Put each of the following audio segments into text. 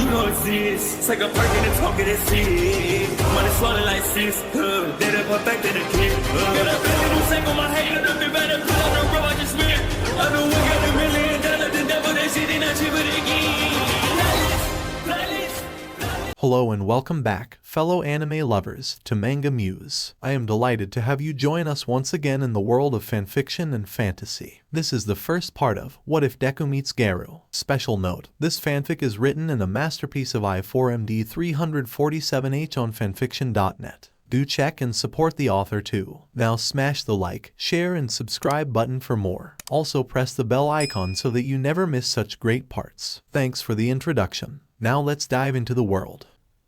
You don't exist. Take a perk and a talk of that shit. Money swallowed like sis. Did it perfect in the kid. Got a billion who sang on my head. Look at better put on the road I just spent. I know we got $1 million. The devil that shit ain't not cheaper again. Hello and welcome back, fellow anime lovers, to MangaMuse. I am delighted to have you join us once again in the world of fanfiction and fantasy. This is the first part of What If Deku Meets Garou. Special note, this fanfic is written in a masterpiece of I4MD 347H on fanfiction.net. Do check and support the author too. Now smash the like, share and subscribe button for more. Also press the bell icon so that you never miss such great parts. Thanks for the introduction. Now let's dive into the world.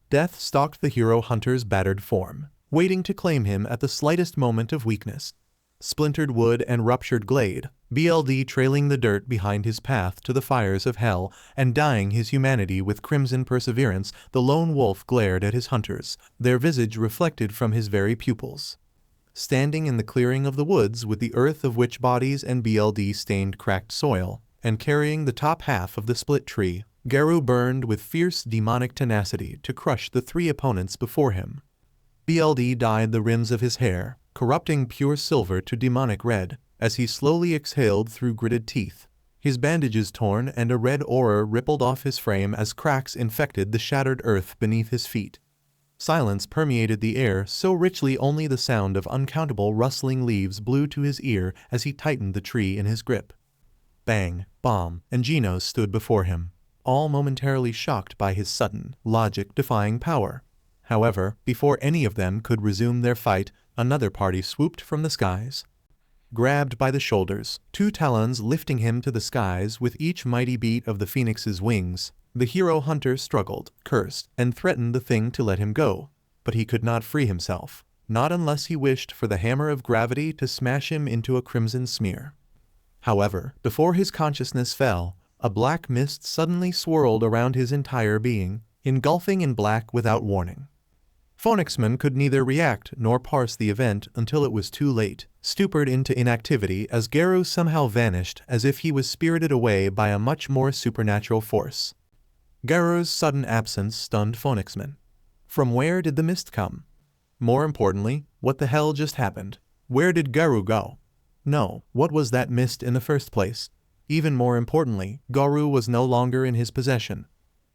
Death stalked the hero hunter's battered form, waiting to claim him at the slightest moment of weakness. Splintered wood and ruptured glade, BLD trailing the dirt behind his path to the fires of hell and dyeing his humanity with crimson perseverance, the lone wolf glared at his hunters, their visage reflected from his very pupils. Standing in the clearing of the woods with the earth of witch bodies and BLD stained cracked soil, and carrying the top half of the split tree, Garou burned with fierce demonic tenacity to crush the three opponents before him. BLD dyed the rims of his hair, corrupting pure silver to demonic red, as he slowly exhaled through gritted teeth. His bandages torn and a red aura rippled off his frame as cracks infected the shattered earth beneath his feet. Silence permeated the air so richly only the sound of uncountable rustling leaves blew to his ear as he tightened the tree in his grip. Bang, Bomb, and Genos stood before him, all momentarily shocked by his sudden, logic-defying power. However, before any of them could resume their fight, another party swooped from the skies. Grabbed by the shoulders, two talons lifting him to the skies with each mighty beat of the phoenix's wings, the hero hunter struggled, cursed, and threatened the thing to let him go. But he could not free himself, not unless he wished for the hammer of gravity to smash him into a crimson smear. However, before his consciousness fell, a black mist suddenly swirled around his entire being, engulfing in black without warning. Phonixman could neither react nor parse the event until it was too late, stupid into inactivity as Garou somehow vanished as if he was spirited away by a much more supernatural force. Garou's sudden absence stunned Phonixman. From where did the mist come? More importantly, what the hell just happened? Where did Garou go? No, what was that mist in the first place? Even more importantly, Garou was no longer in his possession,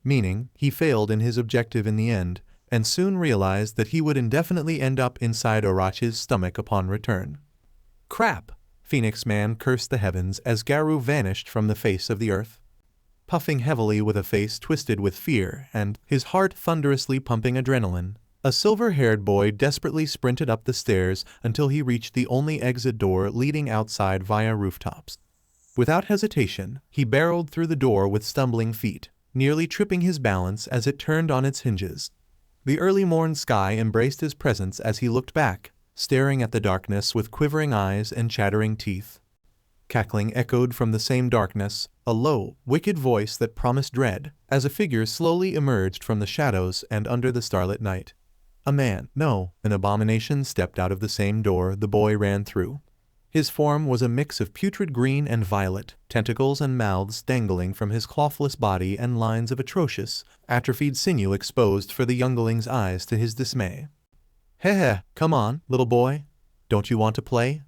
meaning he failed in his objective in the end, and soon realized that he would indefinitely end up inside Orochi's stomach upon return. Crap! Phoenix Man cursed the heavens as Garou vanished from the face of the earth. Puffing heavily with a face twisted with fear and his heart thunderously pumping adrenaline, a silver-haired boy desperately sprinted up the stairs until he reached the only exit door leading outside via rooftops. Without hesitation, he barreled through the door with stumbling feet, nearly tripping his balance as it turned on its hinges. The early morn sky embraced his presence as he looked back, staring at the darkness with quivering eyes and chattering teeth. Cackling echoed from the same darkness, a low, wicked voice that promised dread, as a figure slowly emerged from the shadows and under the starlit night. A man, no, an abomination stepped out of the same door the boy ran through. His form was a mix of putrid green and violet, tentacles and mouths dangling from his clothless body and lines of atrocious, atrophied sinew exposed for the youngling's eyes to his dismay. Heh, come on, little boy. Don't you want to play?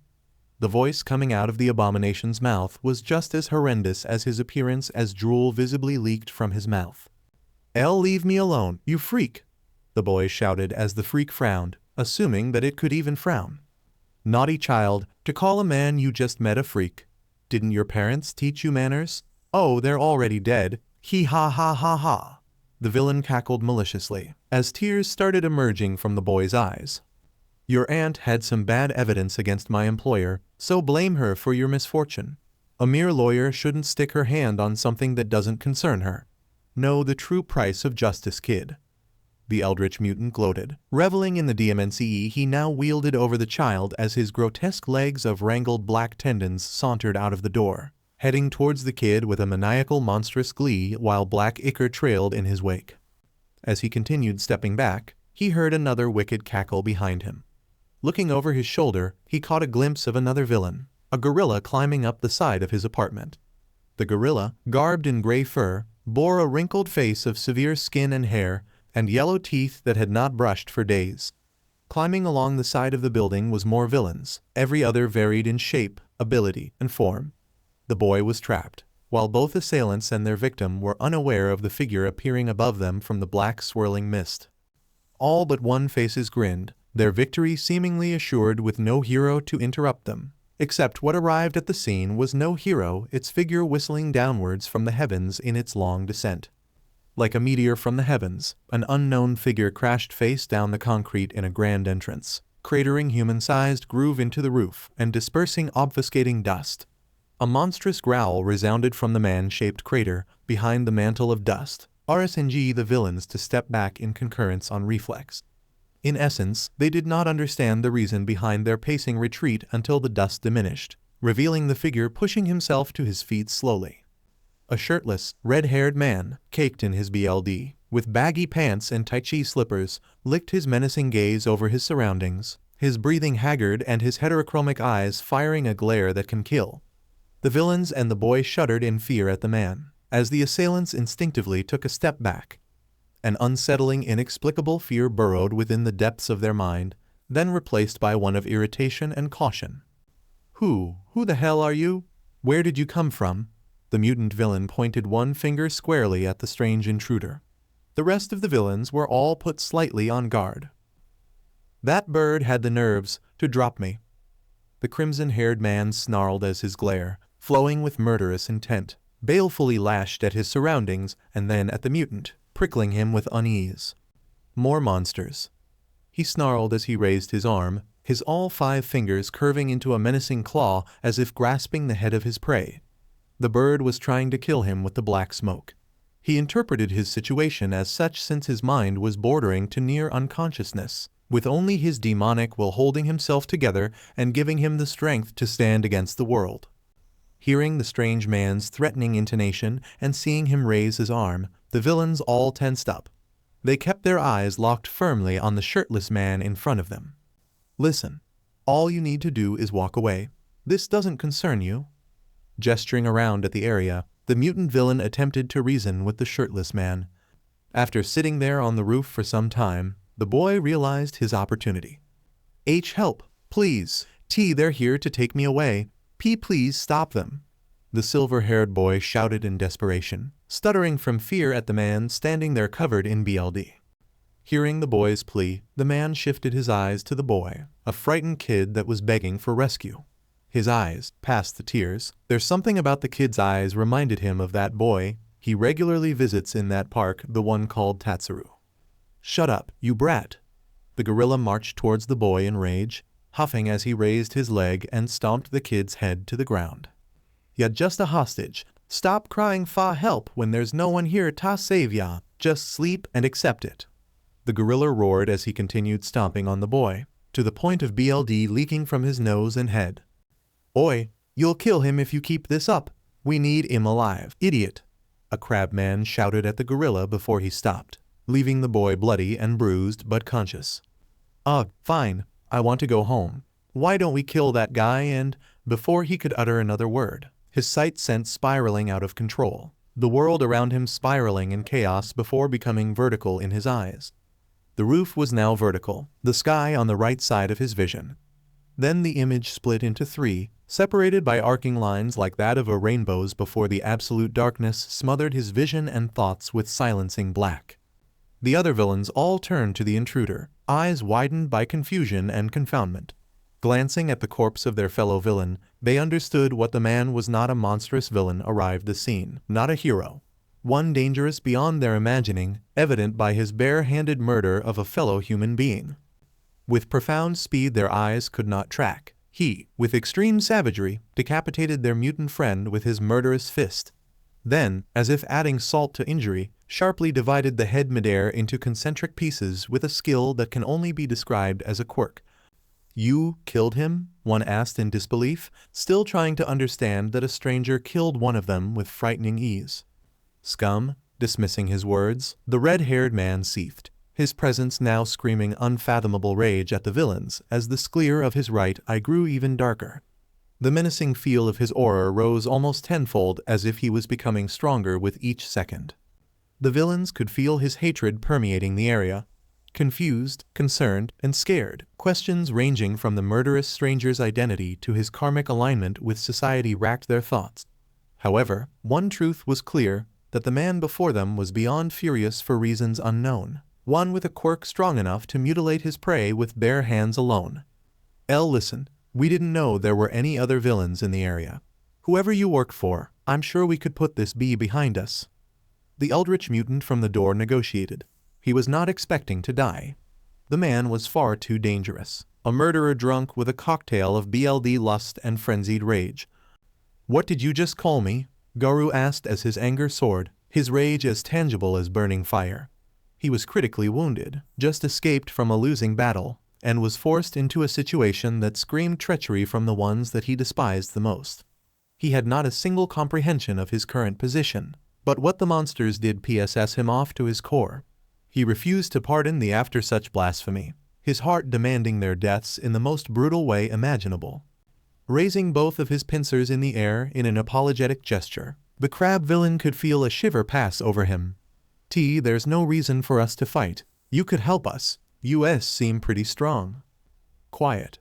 The voice coming out of the abomination's mouth was just as horrendous as his appearance as drool visibly leaked from his mouth. Leave me alone, you freak! The boy shouted as the freak frowned, assuming that it could even frown. Naughty child, to call a man you just met a freak. Didn't your parents teach you manners? Oh, they're already dead. Hee ha ha ha ha. The villain cackled maliciously, as tears started emerging from the boy's eyes. Your aunt had some bad evidence against my employer, so blame her for your misfortune. A mere lawyer shouldn't stick her hand on something that doesn't concern her. Know the true price of justice, kid. The eldritch mutant gloated, reveling in the DMNCE he now wielded over the child as his grotesque legs of wrangled black tendons sauntered out of the door, heading towards the kid with a maniacal monstrous glee while black ichor trailed in his wake. As he continued stepping back, he heard another wicked cackle behind him. Looking over his shoulder, he caught a glimpse of another villain, a gorilla climbing up the side of his apartment. The gorilla, garbed in gray fur, bore a wrinkled face of severe skin and hair, and yellow teeth that had not brushed for days. Climbing along the side of the building was more villains, every other varied in shape, ability, and form. The boy was trapped, while both assailants and their victim were unaware of the figure appearing above them from the black swirling mist. All but one faces grinned, their victory seemingly assured with no hero to interrupt them. Except what arrived at the scene was no hero, its figure whistling downwards from the heavens in its long descent. Like a meteor from the heavens, an unknown figure crashed face down the concrete in a grand entrance, cratering human-sized groove into the roof and dispersing obfuscating dust. A monstrous growl resounded from the man-shaped crater behind the mantle of dust, RSNG the villains to step back in concurrence on reflex. In essence, they did not understand the reason behind their pacing retreat until the dust diminished, revealing the figure pushing himself to his feet slowly. A shirtless, red-haired man, caked in his BLD, with baggy pants and tai chi slippers, licked his menacing gaze over his surroundings, his breathing haggard and his heterochromic eyes firing a glare that can kill. The villains and the boy shuddered in fear at the man, as the assailants instinctively took a step back. An unsettling, inexplicable fear burrowed within the depths of their mind, then replaced by one of irritation and caution. Who the hell are you? Where did you come from? The mutant villain pointed one finger squarely at the strange intruder. The rest of the villains were all put slightly on guard. That bird had the nerves to drop me. The crimson-haired man snarled as his glare, flowing with murderous intent, balefully lashed at his surroundings and then at the mutant, prickling him with unease. More monsters. He snarled as he raised his arm, his all 5 fingers curving into a menacing claw as if grasping the head of his prey. The bird was trying to kill him with the black smoke. He interpreted his situation as such since his mind was bordering to near unconsciousness, with only his demonic will holding himself together and giving him the strength to stand against the world. Hearing the strange man's threatening intonation and seeing him raise his arm, the villains all tensed up. They kept their eyes locked firmly on the shirtless man in front of them. Listen, all you need to do is walk away. This doesn't concern you. Gesturing around at the area, the mutant villain attempted to reason with the shirtless man. After sitting there on the roof for some time, the boy realized his opportunity. Help, please. They're here to take me away. Please stop them. The silver-haired boy shouted in desperation, stuttering from fear at the man standing there covered in BLD. Hearing the boy's plea, the man shifted his eyes to the boy, a frightened kid that was begging for rescue. His eyes, past the tears, there's something about the kid's eyes reminded him of that boy he regularly visits in that park, the one called Tatsuru. Shut up, you brat. The gorilla marched towards the boy in rage, huffing as he raised his leg and stomped the kid's head to the ground. You're just a hostage. Stop crying for help when there's no one here to save ya. Just sleep and accept it. The gorilla roared as he continued stomping on the boy, to the point of BLD leaking from his nose and head. Oi, you'll kill him if you keep this up. We need him alive, idiot. A crabman shouted at the gorilla before he stopped, leaving the boy bloody and bruised but conscious. Fine. I want to go home. Why don't we kill that guy and... Before he could utter another word, his sight sent spiraling out of control, the world around him spiraling in chaos before becoming vertical in his eyes. The roof was now vertical, the sky on the right side of his vision. Then the image split into 3, separated by arcing lines like that of a rainbow's before the absolute darkness smothered his vision and thoughts with silencing black. The other villains all turned to the intruder, eyes widened by confusion and confoundment. Glancing at the corpse of their fellow villain, they understood what the man was not a monstrous villain arrived the scene, not a hero. One dangerous beyond their imagining, evident by his bare-handed murder of a fellow human being. With profound speed their eyes could not track, he, with extreme savagery, decapitated their mutant friend with his murderous fist. Then, as if adding salt to injury, sharply divided the head midair into concentric pieces with a skill that can only be described as a quirk. You killed him? One asked in disbelief, still trying to understand that a stranger killed one of them with frightening ease. Scum, dismissing his words, the red-haired man seethed, his presence now screaming unfathomable rage at the villains as the sclere of his right eye grew even darker. The menacing feel of his aura rose almost tenfold as if he was becoming stronger with each second. The villains could feel his hatred permeating the area. Confused, concerned, and scared, questions ranging from the murderous stranger's identity to his karmic alignment with society racked their thoughts. However, one truth was clear, that the man before them was beyond furious for reasons unknown, one with a quirk strong enough to mutilate his prey with bare hands alone. Listen, we didn't know there were any other villains in the area. Whoever you work for, I'm sure we could put this behind us. The eldritch mutant from the door negotiated. He was not expecting to die. The man was far too dangerous, a murderer drunk with a cocktail of BLD lust and frenzied rage. What did you just call me? Garou asked as his anger soared, his rage as tangible as burning fire. He was critically wounded, just escaped from a losing battle, and was forced into a situation that screamed treachery from the ones that he despised the most. He had not a single comprehension of his current position, but what the monsters did PSS him off to his core. He refused to pardon the after such blasphemy, his heart demanding their deaths in the most brutal way imaginable. Raising both of his pincers in the air in an apologetic gesture, the crab villain could feel a shiver pass over him. There's no reason for us to fight. You could help us. US seem pretty strong. Quiet.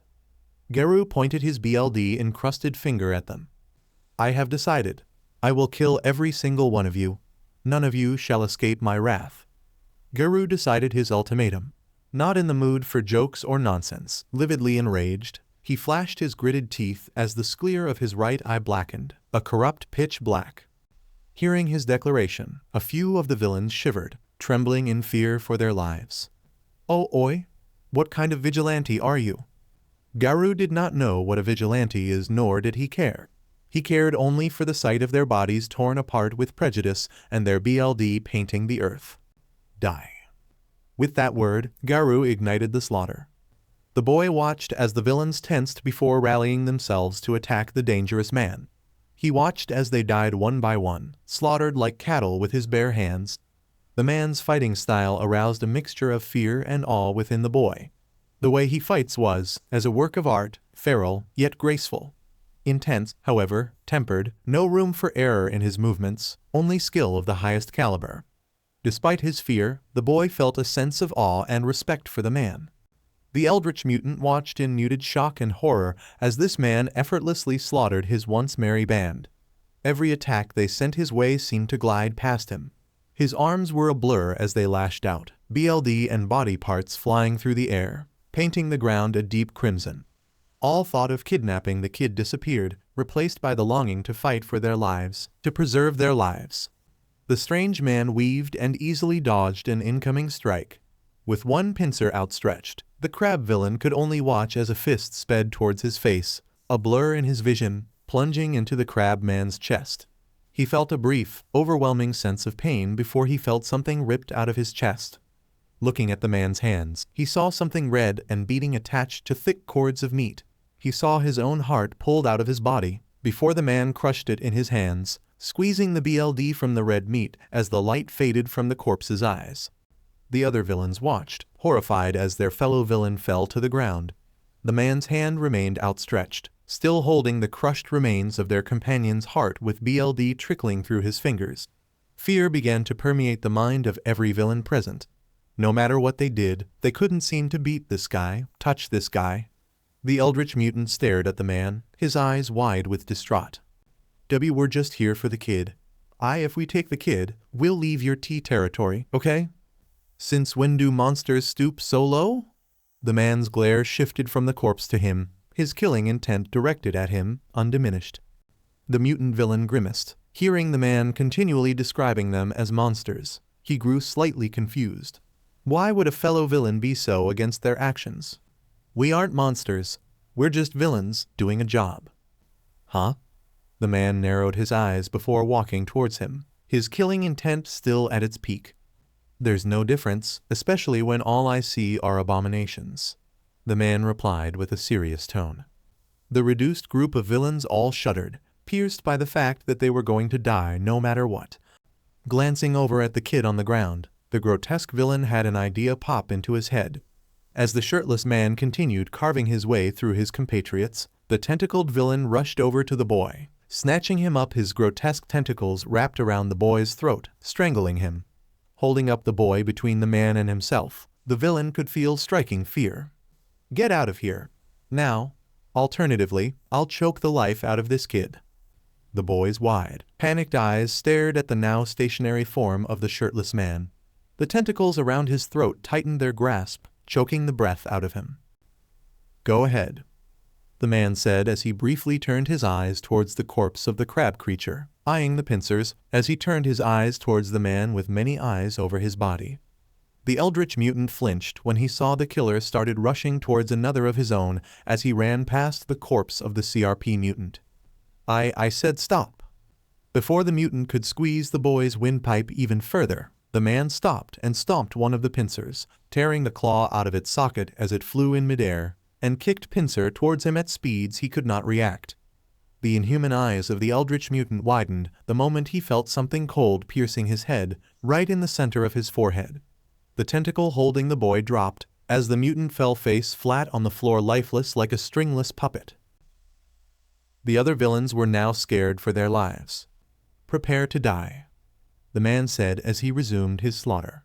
Garou pointed his BLD-encrusted finger at them. I have decided. I will kill every single one of you. None of you shall escape my wrath. Garou decided his ultimatum. Not in the mood for jokes or nonsense, lividly enraged, he flashed his gritted teeth as the sclere of his right eye blackened, a corrupt pitch black. Hearing his declaration, a few of the villains shivered, trembling in fear for their lives. Oh oi! What kind of vigilante are you? Garou did not know what a vigilante is, nor did he care. He cared only for the sight of their bodies torn apart with prejudice and their BLD painting the earth. Die. With that word, Garou ignited the slaughter. The boy watched as the villains tensed before rallying themselves to attack the dangerous man. He watched as they died one by one, slaughtered like cattle with his bare hands. The man's fighting style aroused a mixture of fear and awe within the boy. The way he fights was, as a work of art, feral, yet graceful. Intense, however, tempered, no room for error in his movements, only skill of the highest caliber. Despite his fear, the boy felt a sense of awe and respect for the man. The eldritch mutant watched in muted shock and horror as this man effortlessly slaughtered his once merry band. Every attack they sent his way seemed to glide past him. His arms were a blur as they lashed out, BLD and body parts flying through the air, painting the ground a deep crimson. All thought of kidnapping the kid disappeared, replaced by the longing to fight for their lives, to preserve their lives. The strange man weaved and easily dodged an incoming strike. With one pincer outstretched, the crab villain could only watch as a fist sped towards his face, a blur in his vision, plunging into the crab man's chest. He felt a brief, overwhelming sense of pain before he felt something ripped out of his chest. Looking at the man's hands, he saw something red and beating attached to thick cords of meat. He saw his own heart pulled out of his body, before the man crushed it in his hands, squeezing the BLD from the red meat as the light faded from the corpse's eyes. The other villains watched, horrified as their fellow villain fell to the ground. The man's hand remained outstretched, still holding the crushed remains of their companion's heart with BLD trickling through his fingers. Fear began to permeate the mind of every villain present. No matter what they did, they couldn't seem to beat this guy, touch this guy. The eldritch mutant stared at the man, his eyes wide with distraught. We're just here for the kid. If we take the kid, we'll leave your T territory, okay? Since when do monsters stoop so low? The man's glare shifted from the corpse to him, his killing intent directed at him, undiminished. The mutant villain grimaced, hearing the man continually describing them as monsters. He grew slightly confused. Why would a fellow villain be so against their actions? We aren't monsters. We're just villains doing a job. Huh? The man narrowed his eyes before walking towards him, his killing intent still at its peak. There's no difference, especially when all I see are abominations. The man replied with a serious tone. The reduced group of villains all shuddered, pierced by the fact that they were going to die no matter what. Glancing over at the kid on the ground, the grotesque villain had an idea pop into his head. As the shirtless man continued carving his way through his compatriots, The tentacled villain rushed over to the boy, snatching him up. His grotesque tentacles wrapped around the boy's throat, strangling him. Holding up the boy between the man and himself, the villain could feel striking fear. "Get out of here. Now. Alternatively, I'll choke the life out of this kid." The boy's wide, panicked eyes stared at the now stationary form of the shirtless man. The tentacles around his throat tightened their grasp, choking the breath out of him. "Go ahead," the man said as he briefly turned his eyes towards the corpse of the crab creature, eyeing the pincers as he turned his eyes towards the man with many eyes over his body. The eldritch mutant flinched when he saw the killer started rushing towards another of his own as he ran past the corpse of the CRP mutant. I said stop." Before the mutant could squeeze the boy's windpipe even further, the man stopped and stomped one of the pincers, tearing the claw out of its socket as it flew in midair, and kicked pincer towards him at speeds he could not react. The inhuman eyes of the eldritch mutant widened the moment he felt something cold piercing his head, right in the center of his forehead. The tentacle holding the boy dropped, as the mutant fell face flat on the floor, lifeless like a stringless puppet. The other villains were now scared for their lives. "Prepare to die," the man said as he resumed his slaughter.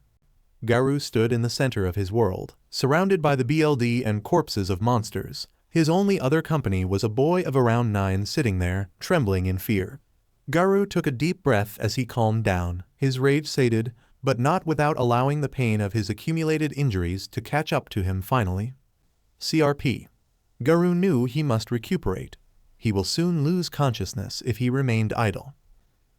Garou stood in the center of his world, surrounded by the BLD and corpses of monsters. His only other company was a boy of around 9 sitting there, trembling in fear. Garou took a deep breath as he calmed down, his rage sated, but not without allowing the pain of his accumulated injuries to catch up to him finally. CRP. Garou knew he must recuperate. He will soon lose consciousness if he remained idle.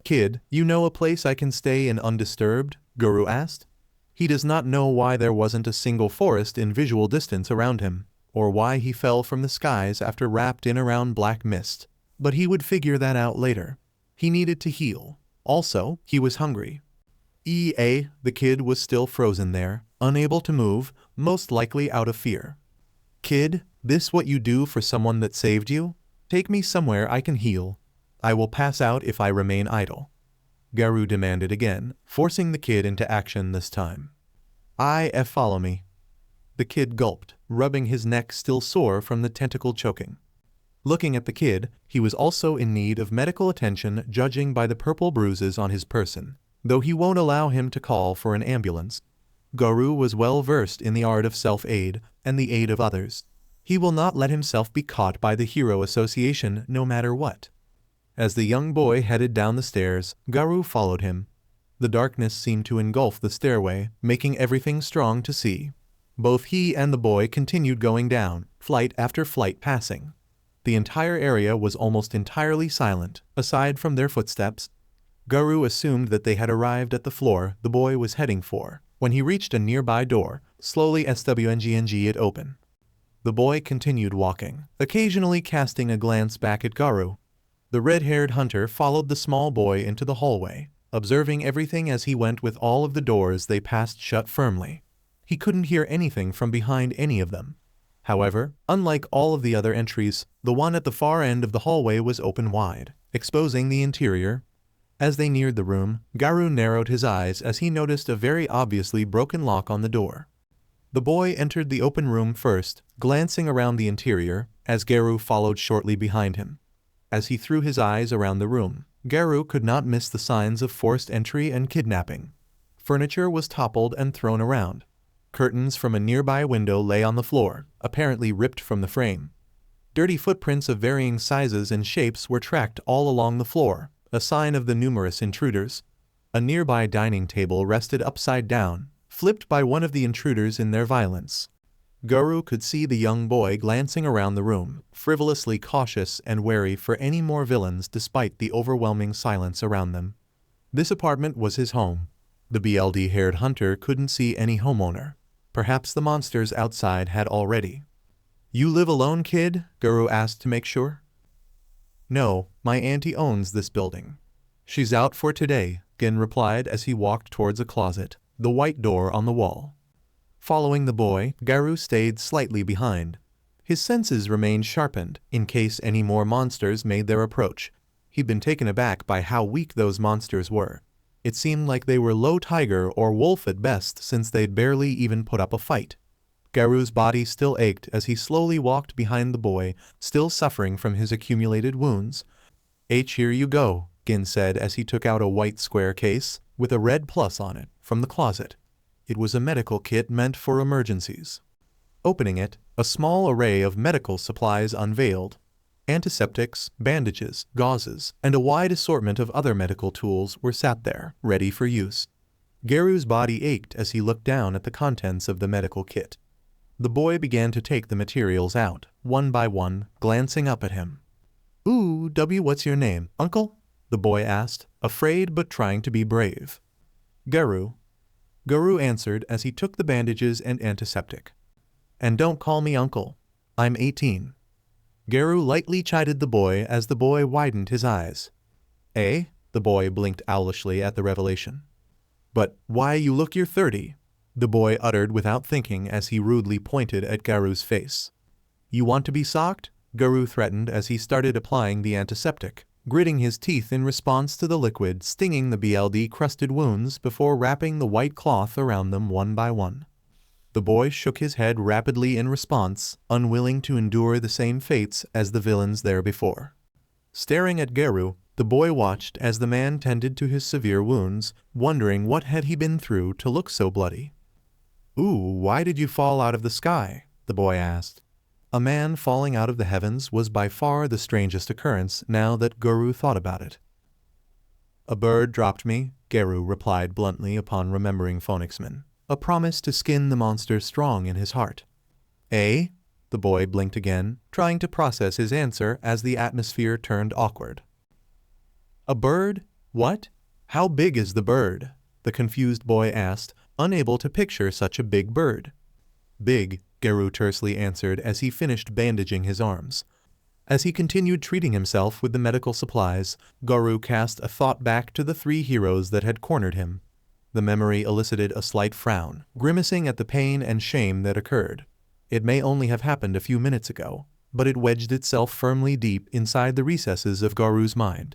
"Kid, you know a place I can stay in undisturbed?" Garou asked. He does not know why there wasn't a single forest in visual distance around him, or why he fell from the skies after wrapped in around black mist, but he would figure that out later. He needed to heal. Also, he was hungry. The kid was still frozen there, unable to move, most likely out of fear. "Kid, this what you do for someone that saved you? Take me somewhere I can heal. I will pass out if I remain idle," Garou demanded again, forcing the kid into action this time. Follow me." The kid gulped, rubbing his neck still sore from the tentacle choking. Looking at the kid, he was also in need of medical attention judging by the purple bruises on his person, though he won't allow him to call for an ambulance. Garou was well versed in the art of self-aid and the aid of others. He will not let himself be caught by the Hero Association no matter what. As the young boy headed down the stairs, Garou followed him. The darkness seemed to engulf the stairway, making everything strong to see. Both he and the boy continued going down, flight after flight passing. The entire area was almost entirely silent, aside from their footsteps. Garou assumed that they had arrived at the floor the boy was heading for, when he reached a nearby door, slowly swnging it open. The boy continued walking, occasionally casting a glance back at Garou. The red-haired hunter followed the small boy into the hallway, observing everything as he went with all of the doors they passed shut firmly. He couldn't hear anything from behind any of them. However, unlike all of the other entries, the one at the far end of the hallway was open wide, exposing the interior. As they neared the room, Garou narrowed his eyes as he noticed a very obviously broken lock on the door. The boy entered the open room first, glancing around the interior, as Garou followed shortly behind him. As he threw his eyes around the room, Garou could not miss the signs of forced entry and kidnapping. Furniture was toppled and thrown around. Curtains from a nearby window lay on the floor, apparently ripped from the frame. Dirty footprints of varying sizes and shapes were tracked all along the floor, a sign of the numerous intruders. A nearby dining table rested upside down, flipped by one of the intruders in their violence. Garou could see the young boy glancing around the room, frivolously cautious and wary for any more villains despite the overwhelming silence around them. This apartment was his home. The BLD-haired hunter couldn't see any homeowner. Perhaps the monsters outside had already. "You live alone, kid?" Garou asked to make sure. "No, my auntie owns this building. She's out for today," Gen replied as he walked towards a closet, the white door on the wall. Following the boy, Garou stayed slightly behind. His senses remained sharpened, in case any more monsters made their approach. He'd been taken aback by how weak those monsters were. It seemed like they were low tiger or wolf at best since they'd barely even put up a fight. Garou's body still ached as he slowly walked behind the boy, still suffering from his accumulated wounds. Here you go, Gin said as he took out a white square case, with a red plus on it, from the closet. It was a medical kit meant for emergencies. Opening it, a small array of medical supplies unveiled. Antiseptics, bandages, gauzes, and a wide assortment of other medical tools were sat there, ready for use. Garou's body ached as he looked down at the contents of the medical kit. The boy began to take the materials out, one by one, glancing up at him. "Ooh, what's your name, uncle?" the boy asked, afraid but trying to be brave. "Garou." Garou answered as he took the bandages and antiseptic. "And don't call me uncle. I'm 18. Garou lightly chided the boy as the boy widened his eyes. "Eh?" The boy blinked owlishly at the revelation. "But why you look you're 30, the boy uttered without thinking as he rudely pointed at Garou's face. "You want to be socked?" Garou threatened as he started applying the antiseptic, gritting his teeth in response to the liquid stinging the BLD-crusted wounds before wrapping the white cloth around them one by one. The boy shook his head rapidly in response, unwilling to endure the same fates as the villains there before. Staring at Garou, the boy watched as the man tended to his severe wounds, wondering what had he been through to look so bloody. "Ooh, why did you fall out of the sky?" the boy asked. A man falling out of the heavens was by far the strangest occurrence now that Garou thought about it. "A bird dropped me," Garou replied bluntly upon remembering Phonixman, a promise to skin the monster strong in his heart. "Eh?" The boy blinked again, trying to process his answer as the atmosphere turned awkward. "A bird? What? How big is the bird?" the confused boy asked, unable to picture such a big bird. "Big," Garou tersely answered as he finished bandaging his arms. As he continued treating himself with the medical supplies, Garou cast a thought back to the three heroes that had cornered him. The memory elicited a slight frown, grimacing at the pain and shame that occurred. It may only have happened a few minutes ago, but it wedged itself firmly deep inside the recesses of Garou's mind.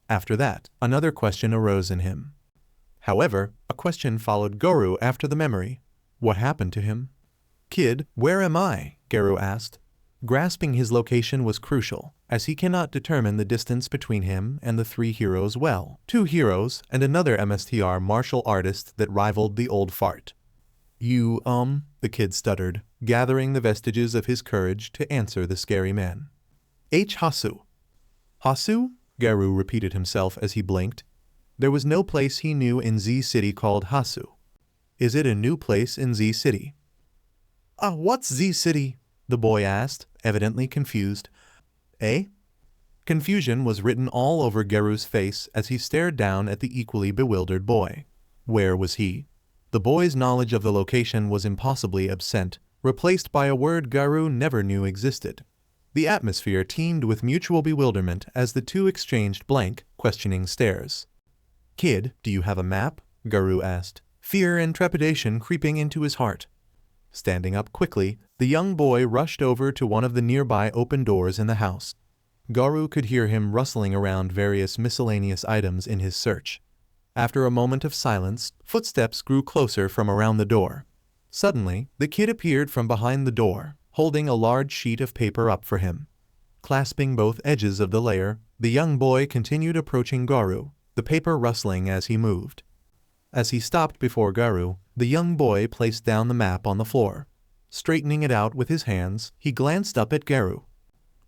After that, another question arose in him. However, a question followed Garou after the memory. What happened to him? "Kid, where am I?" Garou asked. Grasping his location was crucial, as he cannot determine the distance between him and the three heroes well. Two heroes and another MSTR martial artist that rivaled the old fart. "You, the kid stuttered, gathering the vestiges of his courage to answer the scary man. "Hasu." "Hasu?" Garou repeated himself as he blinked. There was no place he knew in Z City called Hasu. Is it a new place in Z City? What's Z City?" the boy asked, evidently confused. "Eh?" Confusion was written all over Garou's face as he stared down at the equally bewildered boy. Where was he? The boy's knowledge of the location was impossibly absent, replaced by a word Garou never knew existed. The atmosphere teemed with mutual bewilderment as the two exchanged blank, questioning stares. "Kid, do you have a map?" Garou asked, fear and trepidation creeping into his heart. Standing up quickly, the young boy rushed over to one of the nearby open doors in the house. Garou could hear him rustling around various miscellaneous items in his search. After a moment of silence, footsteps grew closer from around the door. Suddenly, the kid appeared from behind the door, holding a large sheet of paper up for him. Clasping both edges of the layer, the young boy continued approaching Garou, the paper rustling as he moved. As he stopped before Garou, the young boy placed down the map on the floor. Straightening it out with his hands, he glanced up at Garou.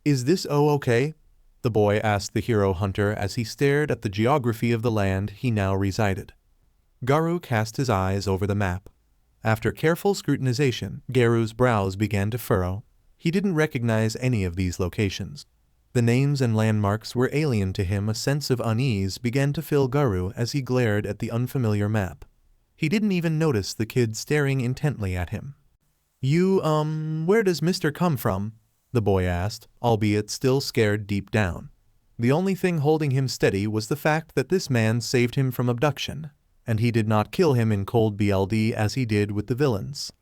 "Is this okay?" the boy asked the hero hunter as he stared at the geography of the land he now resided. Garou cast his eyes over the map. After careful scrutinization, Garou's brows began to furrow. He didn't recognize any of these locations. The names and landmarks were alien to him. A sense of unease began to fill Garou as he glared at the unfamiliar map. He didn't even notice the kid staring intently at him. "You, where does Mr. come from?" the boy asked, albeit still scared deep down. The only thing holding him steady was the fact that this man saved him from abduction, and he did not kill him in cold BLD as he did with the villains.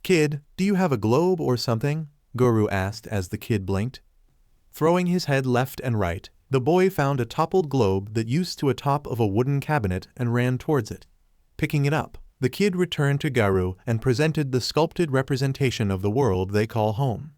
"Kid, do you have a globe or something?" Garou asked as the kid blinked. Throwing his head left and right, the boy found a toppled globe that used to a top of a wooden cabinet and ran towards it. Picking it up, The kid returned to Garou and presented the sculpted representation of the world they call home.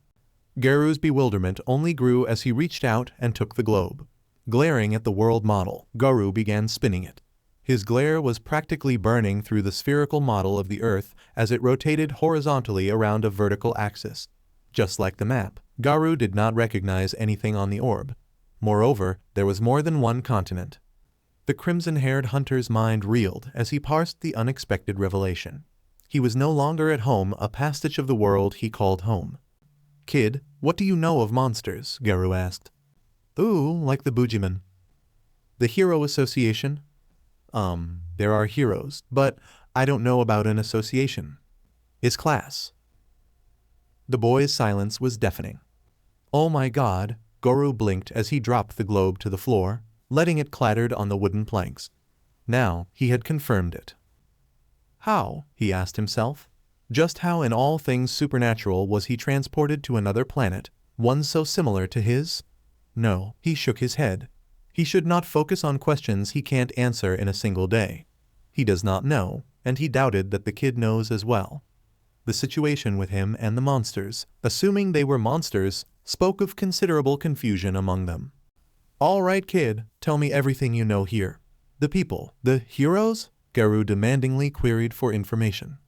Garou's bewilderment only grew as he reached out and took the globe. Glaring at the world model, Garou began spinning it. His glare was practically burning through the spherical model of the Earth as it rotated horizontally around a vertical axis. Just like the map, Garou did not recognize anything on the orb. Moreover, there was more than one continent. The crimson-haired hunter's mind reeled as he parsed the unexpected revelation. He was no longer at home, a pastiche of the world he called home. "Kid, what do you know of monsters?" Garou asked. "Ooh, like the Bujiman." "The Hero Association?" There are heroes, but I don't know about an association." "Is class?" The boy's silence was deafening. "Oh my God," Garou blinked as he dropped the globe to the floor, letting it clatter on the wooden planks. Now, he had confirmed it. How, he asked himself. Just how in all things supernatural was he transported to another planet, one so similar to his? No, he shook his head. He should not focus on questions he can't answer in a single day. He does not know, and he doubted that the kid knows as well. The situation with him and the monsters, assuming they were monsters, spoke of considerable confusion among them. "All right, kid, tell me everything you know here. The people, the heroes?" Garou demandingly queried for information.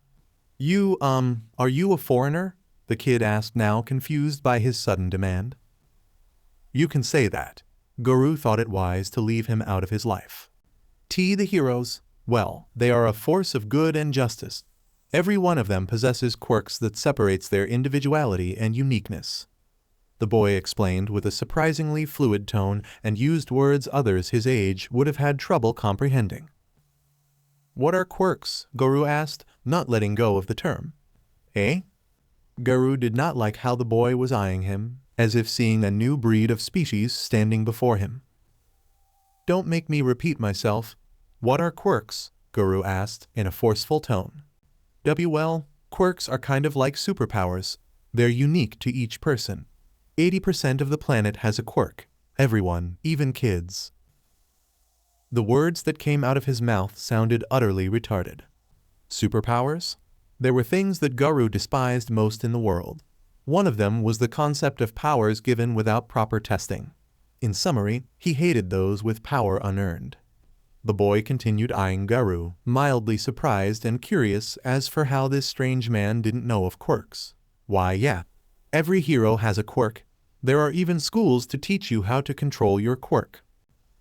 Are you a foreigner?" the kid asked, now confused by his sudden demand. "You can say that." Garou thought it wise to leave him out of his life. The heroes, well, they are a force of good and justice. Every one of them possesses quirks that separates their individuality and uniqueness. The boy explained with a surprisingly fluid tone and used words others his age would have had trouble comprehending. "What are quirks?" Garou asked, not letting go of the term. "Eh?" Garou did not like how the boy was eyeing him, as if seeing a new breed of species standing before him. "Don't make me repeat myself. What are quirks?" Garou asked in a forceful tone. Well, quirks are kind of like superpowers. They're unique to each person. 80% of the planet has a quirk. Everyone, even kids. The words that came out of his mouth sounded utterly retarded. Superpowers? There were things that Garou despised most in the world. One of them was the concept of powers given without proper testing. In summary, he hated those with power unearned. The boy continued eyeing Garou, mildly surprised and curious as for how this strange man didn't know of quirks. "Why, yeah. Every hero has a quirk. There are even schools to teach you how to control your quirk."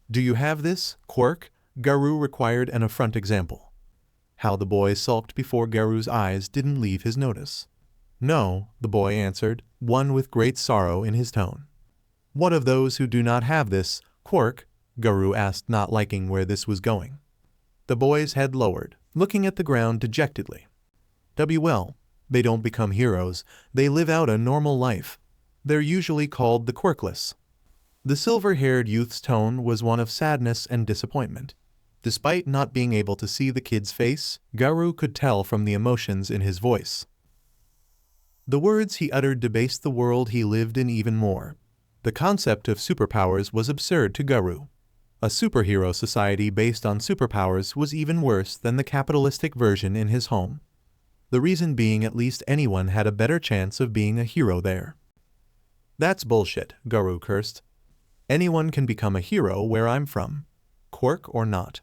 "Do you have this quirk?" Garou required an affront example. How the boy sulked before Garou's eyes didn't leave his notice. "No," the boy answered, one with great sorrow in his tone. "What of those who do not have this quirk?" Garou asked, not liking where this was going. The boy's head lowered, looking at the ground dejectedly. Well, they don't become heroes, they live out a normal life. They're usually called the quirkless. The silver-haired youth's tone was one of sadness and disappointment. Despite not being able to see the kid's face, Garou could tell from the emotions in his voice. The words he uttered debased the world he lived in even more. The concept of superpowers was absurd to Garou. A superhero society based on superpowers was even worse than the capitalistic version in his home. The reason being at least anyone had a better chance of being a hero there. "That's bullshit," Garou cursed. "Anyone can become a hero where I'm from. Quirk or not."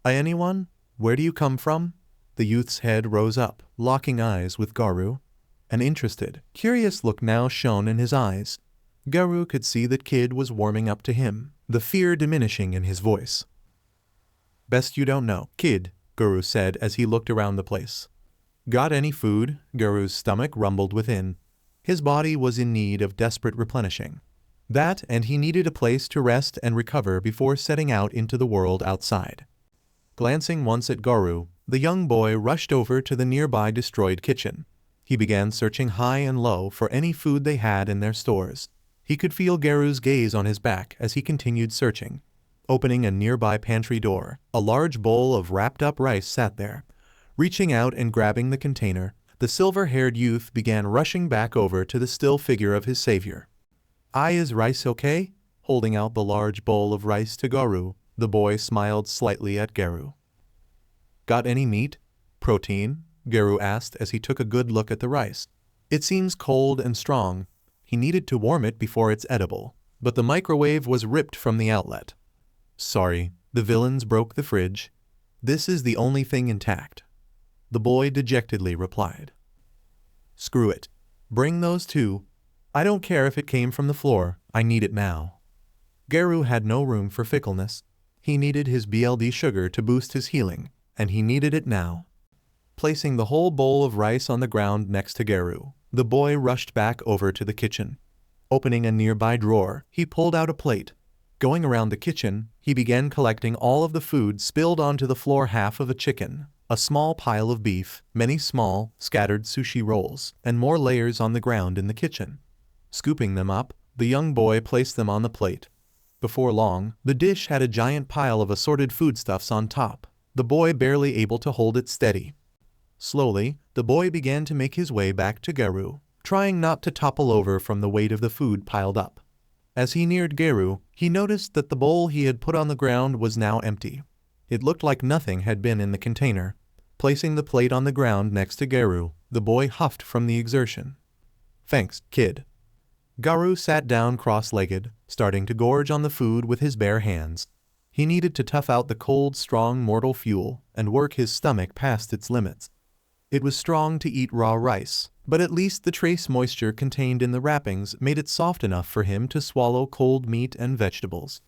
"Anyone? Where do you come from?" The youth's head rose up, locking eyes with Garou. An interested, curious look now shone in his eyes. Garou could see that kid was warming up to him, the fear diminishing in his voice. "Best you don't know, kid," Garou said as he looked around the place. "Got any food?" Garou's stomach rumbled within. His body was in need of desperate replenishing. That, and he needed a place to rest and recover before setting out into the world outside. Glancing once at Garou, the young boy rushed over to the nearby destroyed kitchen. He began searching high and low for any food they had in their stores. He could feel Garou's gaze on his back as he continued searching. Opening a nearby pantry door, a large bowl of wrapped-up rice sat there. Reaching out and grabbing the container, the silver-haired youth began rushing back over to the still figure of his savior. Is rice okay?" Holding out the large bowl of rice to Garou, the boy smiled slightly at Garou. "Got any meat?" Protein? Garou asked as he took a good look at the rice. It seems cold and strong. He needed to warm it before it's edible. But the microwave was ripped from the outlet. Sorry, the villains broke the fridge. This is the only thing intact. The boy dejectedly replied. Screw it. Bring those too. I don't care if it came from the floor, I need it now. Garou had no room for fickleness. He needed his BLD sugar to boost his healing, and he needed it now. Placing the whole bowl of rice on the ground next to Garou, the boy rushed back over to the kitchen. Opening a nearby drawer, he pulled out a plate. Going around the kitchen, he began collecting all of the food spilled onto the floor: half of a chicken, a small pile of beef, many small, scattered sushi rolls, and more layers on the ground in the kitchen. Scooping them up, the young boy placed them on the plate. Before long, the dish had a giant pile of assorted foodstuffs on top, the boy barely able to hold it steady. Slowly, the boy began to make his way back to Garou, trying not to topple over from the weight of the food piled up. As he neared Garou, he noticed that the bowl he had put on the ground was now empty. It looked like nothing had been in the container. Placing the plate on the ground next to Garou, the boy huffed from the exertion. Thanks, kid. Garou sat down cross-legged, starting to gorge on the food with his bare hands. He needed to tough out the cold, strong mortal fuel and work his stomach past its limits. It was strong to eat raw rice, but at least the trace moisture contained in the wrappings made it soft enough for him to swallow cold meat and vegetables.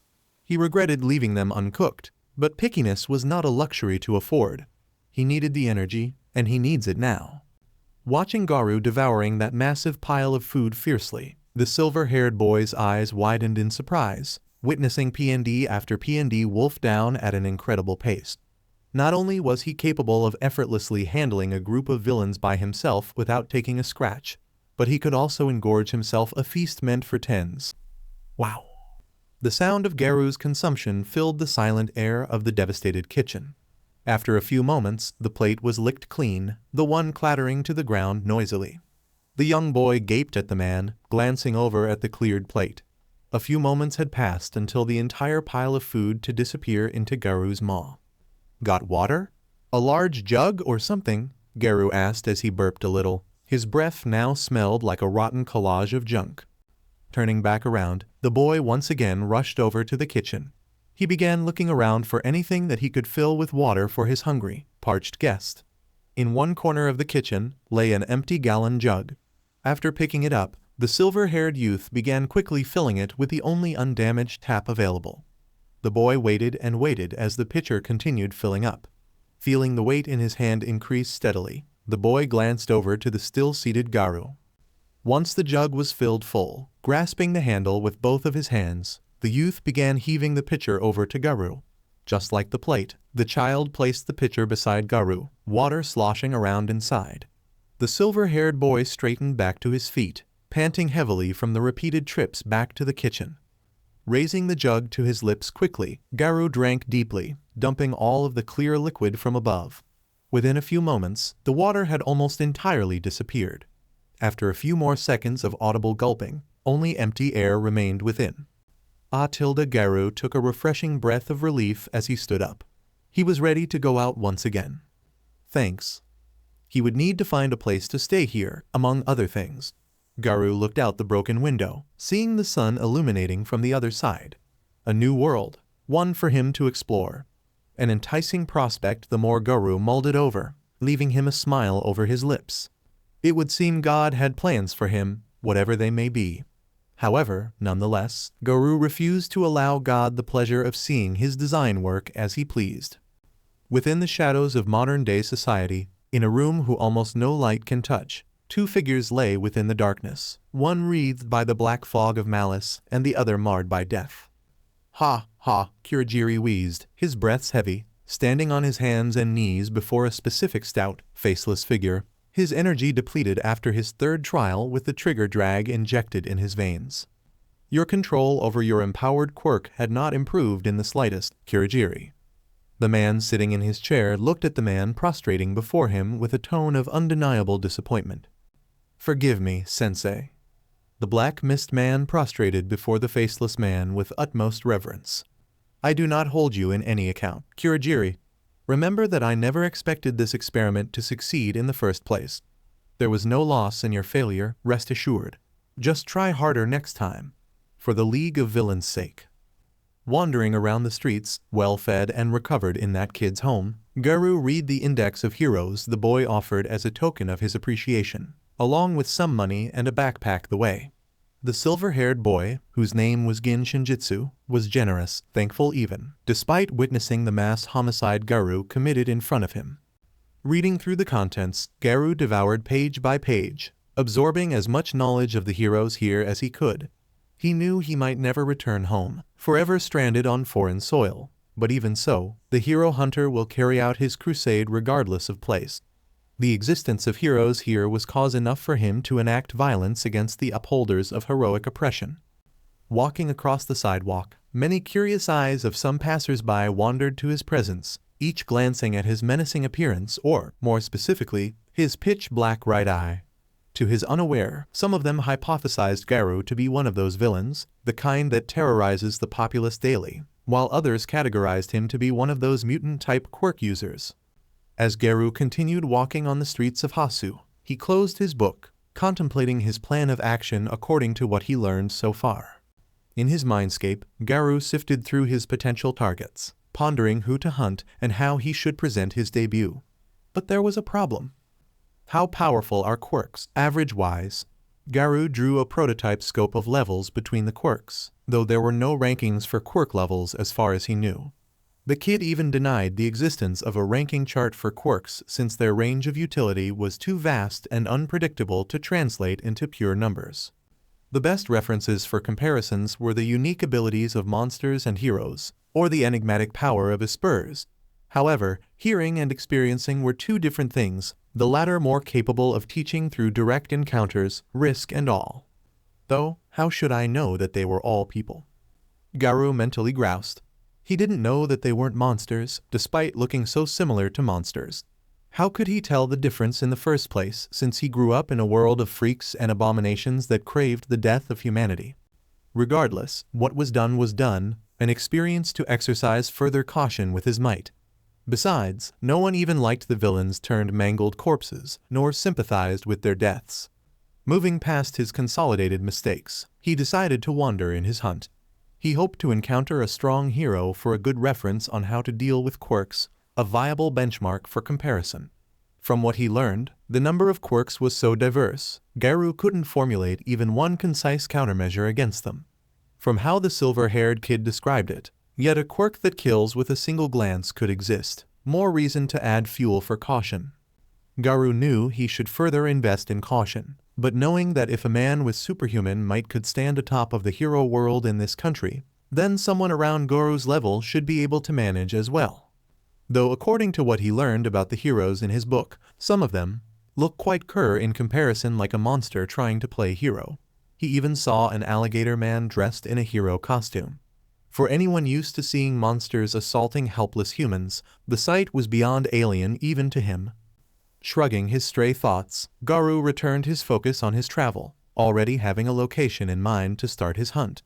He regretted leaving them uncooked, but pickiness was not a luxury to afford. He needed the energy, and he needs it now. Watching Garou devouring that massive pile of food fiercely, the silver-haired boy's eyes widened in surprise, witnessing PND after PND wolf down at an incredible pace. Not only was he capable of effortlessly handling a group of villains by himself without taking a scratch, but he could also engorge himself a feast meant for tens. Wow! The sound of Garou's consumption filled the silent air of the devastated kitchen. After a few moments, the plate was licked clean, the one clattering to the ground noisily. The young boy gaped at the man, glancing over at the cleared plate. A few moments had passed until the entire pile of food to disappear into Garou's maw. Got water? A large jug or something? Garou asked as he burped a little. His breath now smelled like a rotten collage of junk. Turning back around, the boy once again rushed over to the kitchen. He began looking around for anything that he could fill with water for his hungry, parched guest. In one corner of the kitchen lay an empty gallon jug. After picking it up, the silver-haired youth began quickly filling it with the only undamaged tap available. The boy waited and waited as the pitcher continued filling up. Feeling the weight in his hand increase steadily, the boy glanced over to the still-seated Garou. Once the jug was filled full, grasping the handle with both of his hands, the youth began heaving the pitcher over to Garou. Just like the plate, the child placed the pitcher beside Garou, water sloshing around inside. The silver-haired boy straightened back to his feet, panting heavily from the repeated trips back to the kitchen. Raising the jug to his lips quickly, Garou drank deeply, dumping all of the clear liquid from above. Within a few moments, the water had almost entirely disappeared. After a few more seconds of audible gulping, only empty air remained within. Garou took a refreshing breath of relief as he stood up. He was ready to go out once again. Thanks. He would need to find a place to stay here, among other things. Garou looked out the broken window, seeing the sun illuminating from the other side. A new world, one for him to explore. An enticing prospect the more Garou mulled it over, leaving him a smile over his lips. It would seem God had plans for him, whatever they may be. However, nonetheless, Garou refused to allow God the pleasure of seeing his design work as he pleased. Within the shadows of modern-day society, in a room who almost no light can touch, two figures lay within the darkness, one wreathed by the black fog of malice and the other marred by death. Ha, ha, Kurogiri wheezed, his breaths heavy, standing on his hands and knees before a specific stout, faceless figure, his energy depleted after his third trial with the trigger drag injected in his veins. Your control over your empowered quirk had not improved in the slightest, Kurogiri. The man sitting in his chair looked at the man prostrating before him with a tone of undeniable disappointment. Forgive me, sensei. The black mist man prostrated before the faceless man with utmost reverence. I do not hold you in any account, Kurogiri. Remember that I never expected this experiment to succeed in the first place. There was no loss in your failure, rest assured. Just try harder next time. For the League of Villains' sake. Wandering around the streets, well-fed and recovered in that kid's home, Garou read the index of heroes the boy offered as a token of his appreciation, along with some money and a backpack the way. The silver-haired boy, whose name was Gin Shinjitsu, was generous, thankful even, despite witnessing the mass homicide Garou committed in front of him. Reading through the contents, Garou devoured page by page, absorbing as much knowledge of the heroes here as he could. He knew he might never return home, forever stranded on foreign soil, but even so, the hero hunter will carry out his crusade regardless of place. The existence of heroes here was cause enough for him to enact violence against the upholders of heroic oppression. Walking across the sidewalk, many curious eyes of some passers-by wandered to his presence, each glancing at his menacing appearance or, more specifically, his pitch-black right eye. To his unaware, some of them hypothesized Garou to be one of those villains, the kind that terrorizes the populace daily, while others categorized him to be one of those mutant-type quirk users. As Garou continued walking on the streets of Hasu, he closed his book, contemplating his plan of action according to what he learned so far. In his mindscape, Garou sifted through his potential targets, pondering who to hunt and how he should present his debut. But there was a problem. How powerful are quirks, average-wise? Garou drew a prototype scope of levels between the quirks, though there were no rankings for quirk levels as far as he knew. The kid even denied the existence of a ranking chart for quirks since their range of utility was too vast and unpredictable to translate into pure numbers. The best references for comparisons were the unique abilities of monsters and heroes, or the enigmatic power of his spurs. However, hearing and experiencing were two different things, the latter more capable of teaching through direct encounters, risk and all. Though, how should I know that they were all people? Garou mentally groused. He didn't know that they weren't monsters, despite looking so similar to monsters. How could he tell the difference in the first place, since he grew up in a world of freaks and abominations that craved the death of humanity? Regardless, what was done, an experience to exercise further caution with his might. Besides, no one even liked the villains turned mangled corpses, nor sympathized with their deaths. Moving past his consolidated mistakes, he decided to wander in his hunt. He hoped to encounter a strong hero for a good reference on how to deal with quirks, a viable benchmark for comparison. From what he learned, the number of quirks was so diverse, Garou couldn't formulate even one concise countermeasure against them. From how the silver-haired kid described it, yet a quirk that kills with a single glance could exist, more reason to add fuel for caution. Garou knew he should further invest in caution, but knowing that if a man with superhuman might could stand atop of the hero world in this country, then someone around Garou's level should be able to manage as well. Though according to what he learned about the heroes in his book, some of them look quite cur in comparison, like a monster trying to play hero. He even saw an alligator man dressed in a hero costume. For anyone used to seeing monsters assaulting helpless humans, the sight was beyond alien even to him. Shrugging his stray thoughts, Garou returned his focus on his travel, already having a location in mind to start his hunt.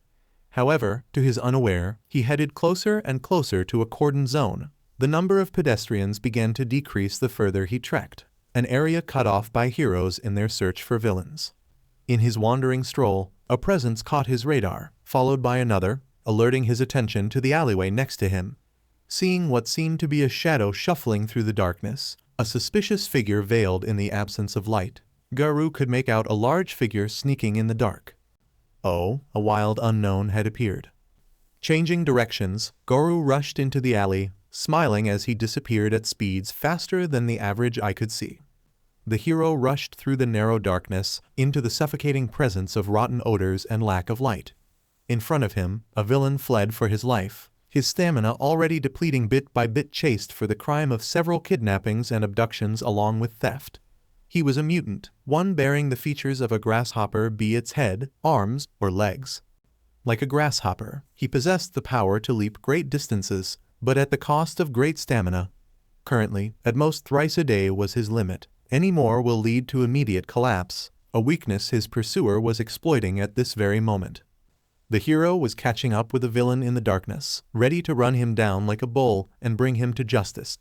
However, to his unaware, he headed closer and closer to a cordon zone. The number of pedestrians began to decrease the further he trekked, an area cut off by heroes in their search for villains. In his wandering stroll, a presence caught his radar, followed by another, alerting his attention to the alleyway next to him. Seeing what seemed to be a shadow shuffling through the darkness, a suspicious figure veiled in the absence of light, Garou could make out a large figure sneaking in the dark. Oh, a wild unknown had appeared. Changing directions, Garou rushed into the alley, smiling as he disappeared at speeds faster than the average eye could see. The hero rushed through the narrow darkness into the suffocating presence of rotten odors and lack of light. In front of him, a villain fled for his life, his stamina already depleting bit by bit, chased for the crime of several kidnappings and abductions along with theft. He was a mutant, one bearing the features of a grasshopper, be its head, arms, or legs. Like a grasshopper, he possessed the power to leap great distances, but at the cost of great stamina. Currently, at most thrice a day was his limit. Any more will lead to immediate collapse, a weakness his pursuer was exploiting at this very moment. The hero was catching up with the villain in the darkness, ready to run him down like a bull and bring him to justice.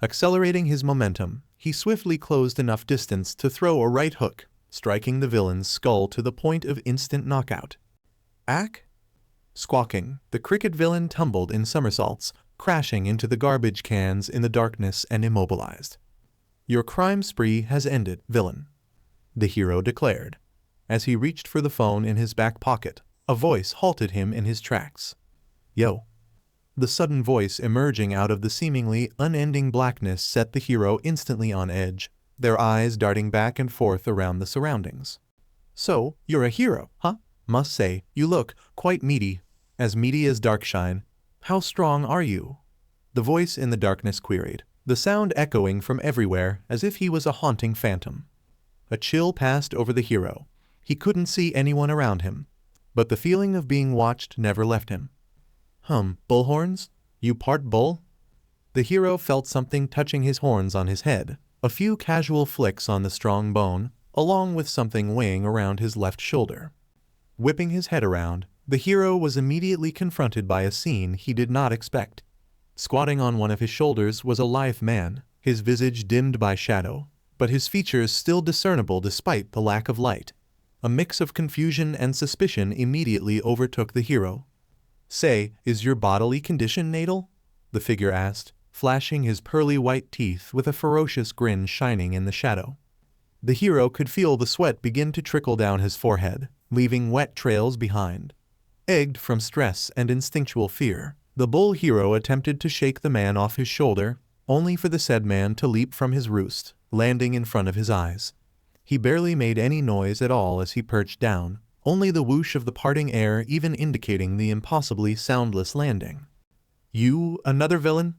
Accelerating his momentum, he swiftly closed enough distance to throw a right hook, striking the villain's skull to the point of instant knockout. Ack! Squawking, the cricket villain tumbled in somersaults, crashing into the garbage cans in the darkness and immobilized. "Your crime spree has ended, villain," the hero declared. As he reached for the phone in his back pocket, a voice halted him in his tracks. "Yo." The sudden voice emerging out of the seemingly unending blackness set the hero instantly on edge, their eyes darting back and forth around the surroundings. "So, you're a hero, huh? Must say, you look quite meaty as Darkshine. How strong are you?" The voice in the darkness queried, the sound echoing from everywhere as if he was a haunting phantom. A chill passed over the hero. He couldn't see anyone around him, but the feeling of being watched never left him. Bullhorns? You part bull?" The hero felt something touching his horns on his head, a few casual flicks on the strong bone, along with something weighing around his left shoulder. Whipping his head around, the hero was immediately confronted by a scene he did not expect. Squatting on one of his shoulders was a lithe man, his visage dimmed by shadow, but his features still discernible despite the lack of light. A mix of confusion and suspicion immediately overtook the hero. "Say, is your bodily condition natal?" the figure asked, flashing his pearly white teeth with a ferocious grin shining in the shadow. The hero could feel the sweat begin to trickle down his forehead, leaving wet trails behind. Egged from stress and instinctual fear, the bull hero attempted to shake the man off his shoulder, only for the said man to leap from his roost, landing in front of his eyes. He barely made any noise at all as he perched down, only the whoosh of the parting air even indicating the impossibly soundless landing. "You, another villain?"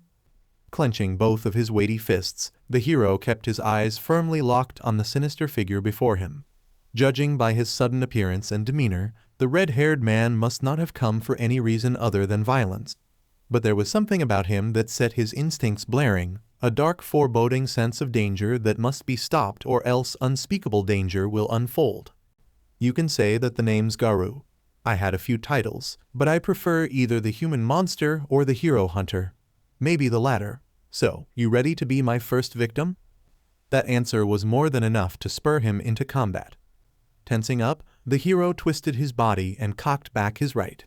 Clenching both of his weighty fists, the hero kept his eyes firmly locked on the sinister figure before him. Judging by his sudden appearance and demeanor, the red-haired man must not have come for any reason other than violence. But there was something about him that set his instincts blaring, a dark foreboding sense of danger that must be stopped or else unspeakable danger will unfold. "You can say that the name's Garou. I had a few titles, but I prefer either the human monster or the hero hunter. Maybe the latter. So, you ready to be my first victim?" That answer was more than enough to spur him into combat. Tensing up, the hero twisted his body and cocked back his right.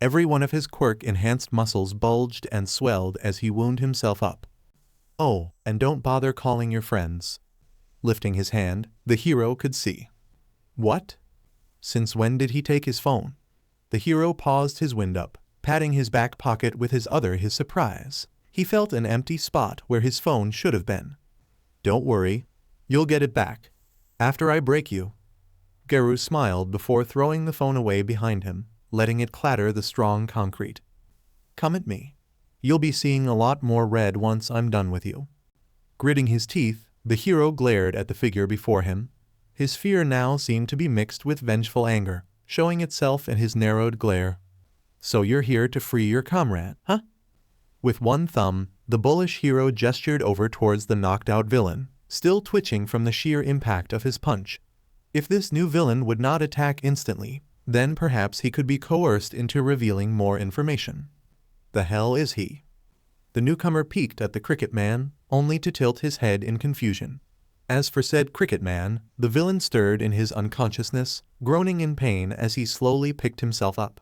Every one of his quirk-enhanced muscles bulged and swelled as he wound himself up. "Oh, and don't bother calling your friends." Lifting his hand, the hero could see. "What? Since when did he take his phone?" The hero paused his wind-up, patting his back pocket with his surprise. He felt an empty spot where his phone should have been. "Don't worry. You'll get it back. After I break you." Garou smiled before throwing the phone away behind him, letting it clatter the strong concrete. "Come at me. You'll be seeing a lot more red once I'm done with you." Gritting his teeth, the hero glared at the figure before him. His fear now seemed to be mixed with vengeful anger, showing itself in his narrowed glare. "So you're here to free your comrade, huh?" With one thumb, the bullish hero gestured over towards the knocked-out villain, still twitching from the sheer impact of his punch. If this new villain would not attack instantly, then perhaps he could be coerced into revealing more information. The hell is he? The newcomer peeked at the cricket man, only to tilt his head in confusion. As for said cricket man, the villain stirred in his unconsciousness, groaning in pain as he slowly picked himself up.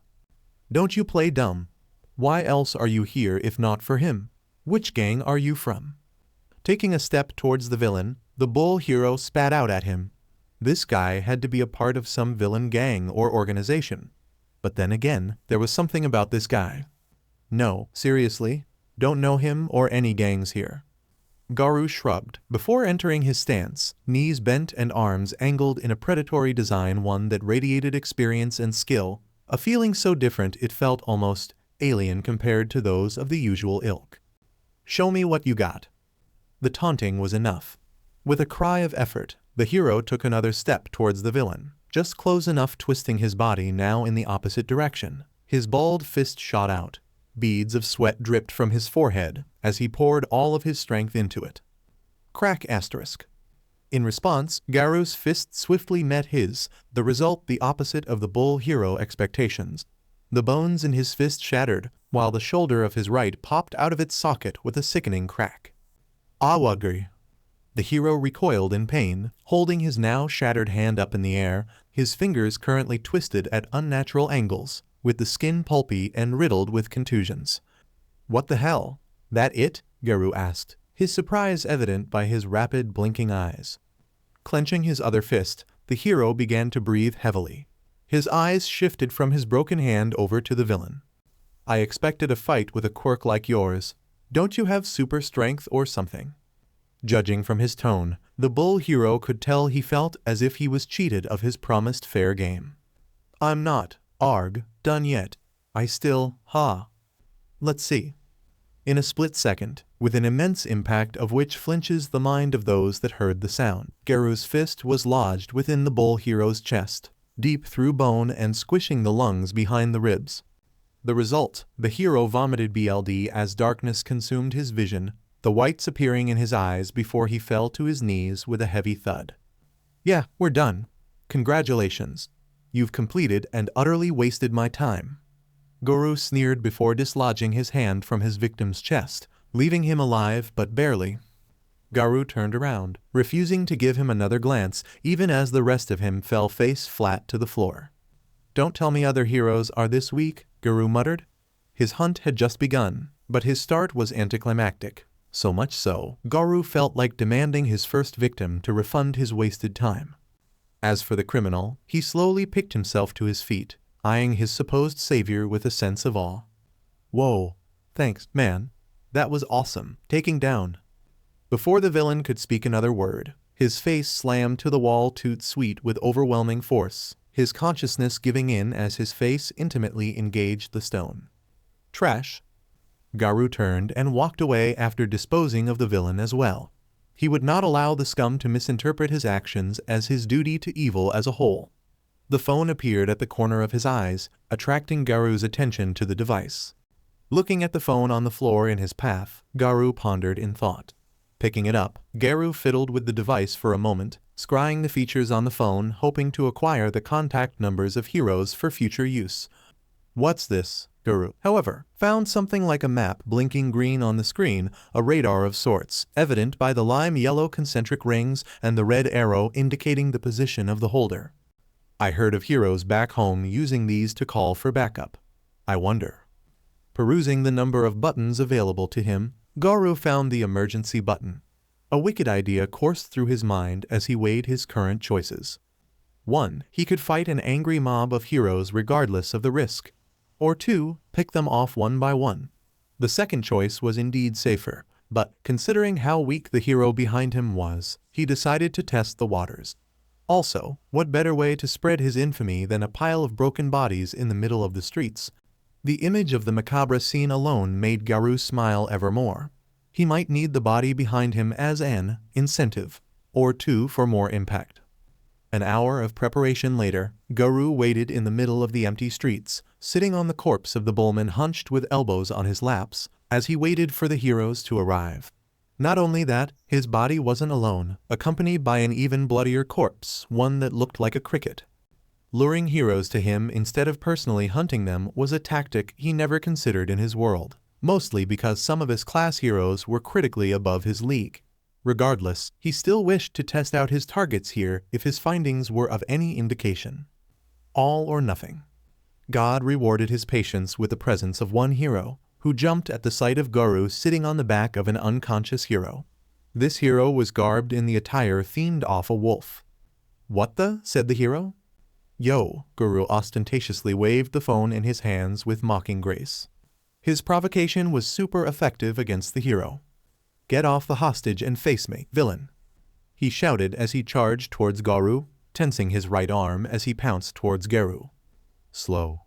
"Don't you play dumb. Why else are you here if not for him? Which gang are you from?" Taking a step towards the villain, the bull hero spat out at him. This guy had to be a part of some villain gang or organization. But then again, there was something about this guy. "No, seriously, don't know him or any gangs here." Garou shrugged, before entering his stance, knees bent and arms angled in a predatory design, one that radiated experience and skill, a feeling so different it felt almost alien compared to those of the usual ilk. "Show me what you got." The taunting was enough. With a cry of effort, the hero took another step towards the villain, just close enough, twisting his body now in the opposite direction. His balled fist shot out. Beads of sweat dripped from his forehead as he poured all of his strength into it. Crack asterisk. In response, Garou's fist swiftly met his, the result the opposite of the bull hero expectations. The bones in his fist shattered, while the shoulder of his right popped out of its socket with a sickening crack. Awagri. The hero recoiled in pain, holding his now shattered hand up in the air, his fingers currently twisted at unnatural angles, with the skin pulpy and riddled with contusions. What the hell? That it? Garou asked, his surprise evident by his rapid blinking eyes. Clenching his other fist, the hero began to breathe heavily. His eyes shifted from his broken hand over to the villain. I expected a fight with a quirk like yours. Don't you have super strength or something? Judging from his tone, the bull hero could tell he felt as if he was cheated of his promised fair game. I'm not, done yet. I still, Let's see. In a split second, with an immense impact of which flinches the mind of those that heard the sound, Garou's fist was lodged within the bull hero's chest, deep through bone and squishing the lungs behind the ribs. The result, the hero vomited BLD as darkness consumed his vision, the whites appearing in his eyes before he fell to his knees with a heavy thud. Yeah, we're done. Congratulations. You've completed and utterly wasted my time. Garou sneered before dislodging his hand from his victim's chest, leaving him alive but barely. Garou turned around, refusing to give him another glance even as the rest of him fell face flat to the floor. Don't tell me other heroes are this weak, Garou muttered. His hunt had just begun, but his start was anticlimactic. So much so, Garou felt like demanding his first victim to refund his wasted time. As for the criminal, he slowly picked himself to his feet, eyeing his supposed savior with a sense of awe. Whoa, thanks, man. That was awesome. Taking down. Before the villain could speak another word, his face slammed to the wall toot sweet with overwhelming force, his consciousness giving in as his face intimately engaged the stone. Trash. Garou turned and walked away after disposing of the villain as well. He would not allow the scum to misinterpret his actions as his duty to evil as a whole. The phone appeared at the corner of his eyes, attracting Garou's attention to the device. Looking at the phone on the floor in his path, Garou pondered in thought. Picking it up, Garou fiddled with the device for a moment, scrying the features on the phone, hoping to acquire the contact numbers of heroes for future use. What's this? Garou, however, found something like a map blinking green on the screen, a radar of sorts, evident by the lime yellow concentric rings and the red arrow indicating the position of the holder. I heard of heroes back home using these to call for backup. I wonder. Perusing the number of buttons available to him, Garou found the emergency button. A wicked idea coursed through his mind as he weighed his current choices. 1. He could fight an angry mob of heroes regardless of the risk. Or 2. Pick them off one by one. The second choice was indeed safer, but considering how weak the hero behind him was, he decided to test the waters. Also, what better way to spread his infamy than a pile of broken bodies in the middle of the streets? The image of the macabre scene alone made Garou smile ever more. He might need the body behind him as an incentive, or 2 for more impact. An hour of preparation later, Garou waited in the middle of the empty streets, sitting on the corpse of the bullman hunched with elbows on his laps, as he waited for the heroes to arrive. Not only that, his body wasn't alone, accompanied by an even bloodier corpse, one that looked like a cricket. Luring heroes to him instead of personally hunting them was a tactic he never considered in his world, mostly because some of his class heroes were critically above his league. Regardless, he still wished to test out his targets here if his findings were of any indication. All or nothing. God rewarded his patience with the presence of one hero, who jumped at the sight of Garou sitting on the back of an unconscious hero. This hero was garbed in the attire themed off a wolf. What the? Said the hero. Yo, Garou ostentatiously waved the phone in his hands with mocking grace. His provocation was super effective against the hero. Get off the hostage and face me, villain. He shouted as he charged towards Garou, tensing his right arm as he pounced towards Garou. Slow.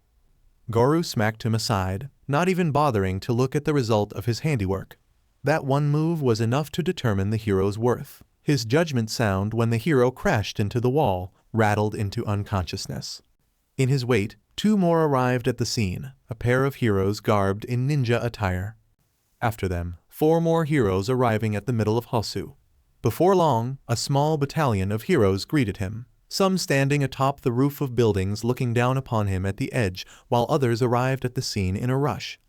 Garou smacked him aside, not even bothering to look at the result of his handiwork. That one move was enough to determine the hero's worth. His judgment sound when the hero crashed into the wall, rattled into unconsciousness. In his wake, 2 more arrived at the scene, a pair of heroes garbed in ninja attire. After them, 4 more heroes arriving at the middle of Hosu. Before long, a small battalion of heroes greeted him, some standing atop the roof of buildings looking down upon him at the edge, while others arrived at the scene in a rush.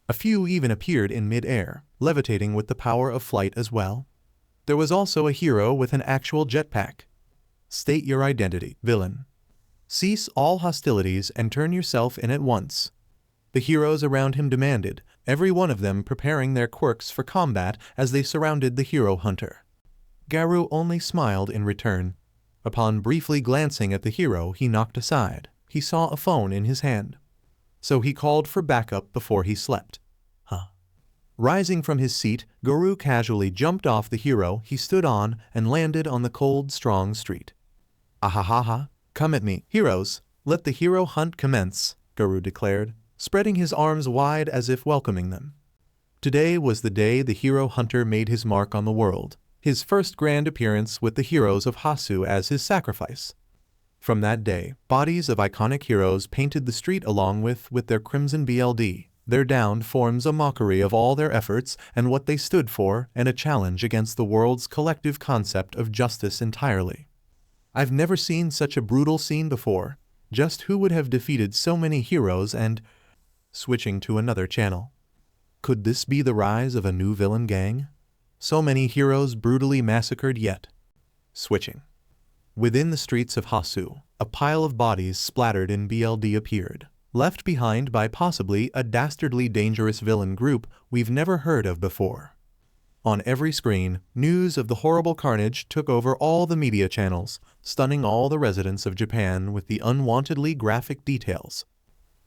A few even appeared in mid-air, levitating with the power of flight as well. There was also a hero with an actual jetpack. State your identity, villain. Cease all hostilities and turn yourself in at once. The heroes around him demanded, every one of them preparing their quirks for combat as they surrounded the hero hunter. Garou only smiled in return. Upon briefly glancing at the hero he knocked aside, he saw a phone in his hand. So he called for backup before he slept. Rising from his seat, Garou casually jumped off the hero he stood on and landed on the cold, strong street. Ahahaha, come at me, heroes, let the hero hunt commence, Garou declared, spreading his arms wide as if welcoming them. Today was the day the hero hunter made his mark on the world, his first grand appearance with the heroes of Hasu as his sacrifice. From that day, bodies of iconic heroes painted the street along with their crimson BLD. Their down forms a mockery of all their efforts and what they stood for, and a challenge against the world's collective concept of justice entirely. I've never seen such a brutal scene before. Just who would have defeated so many heroes and... Switching to another channel. Could this be the rise of a new villain gang? So many heroes brutally massacred yet. Switching. Within the streets of Hasu, a pile of bodies splattered in BLD appeared, left behind by possibly a dastardly dangerous villain group we've never heard of before. On every screen, news of the horrible carnage took over all the media channels, stunning all the residents of Japan with the unwantedly graphic details.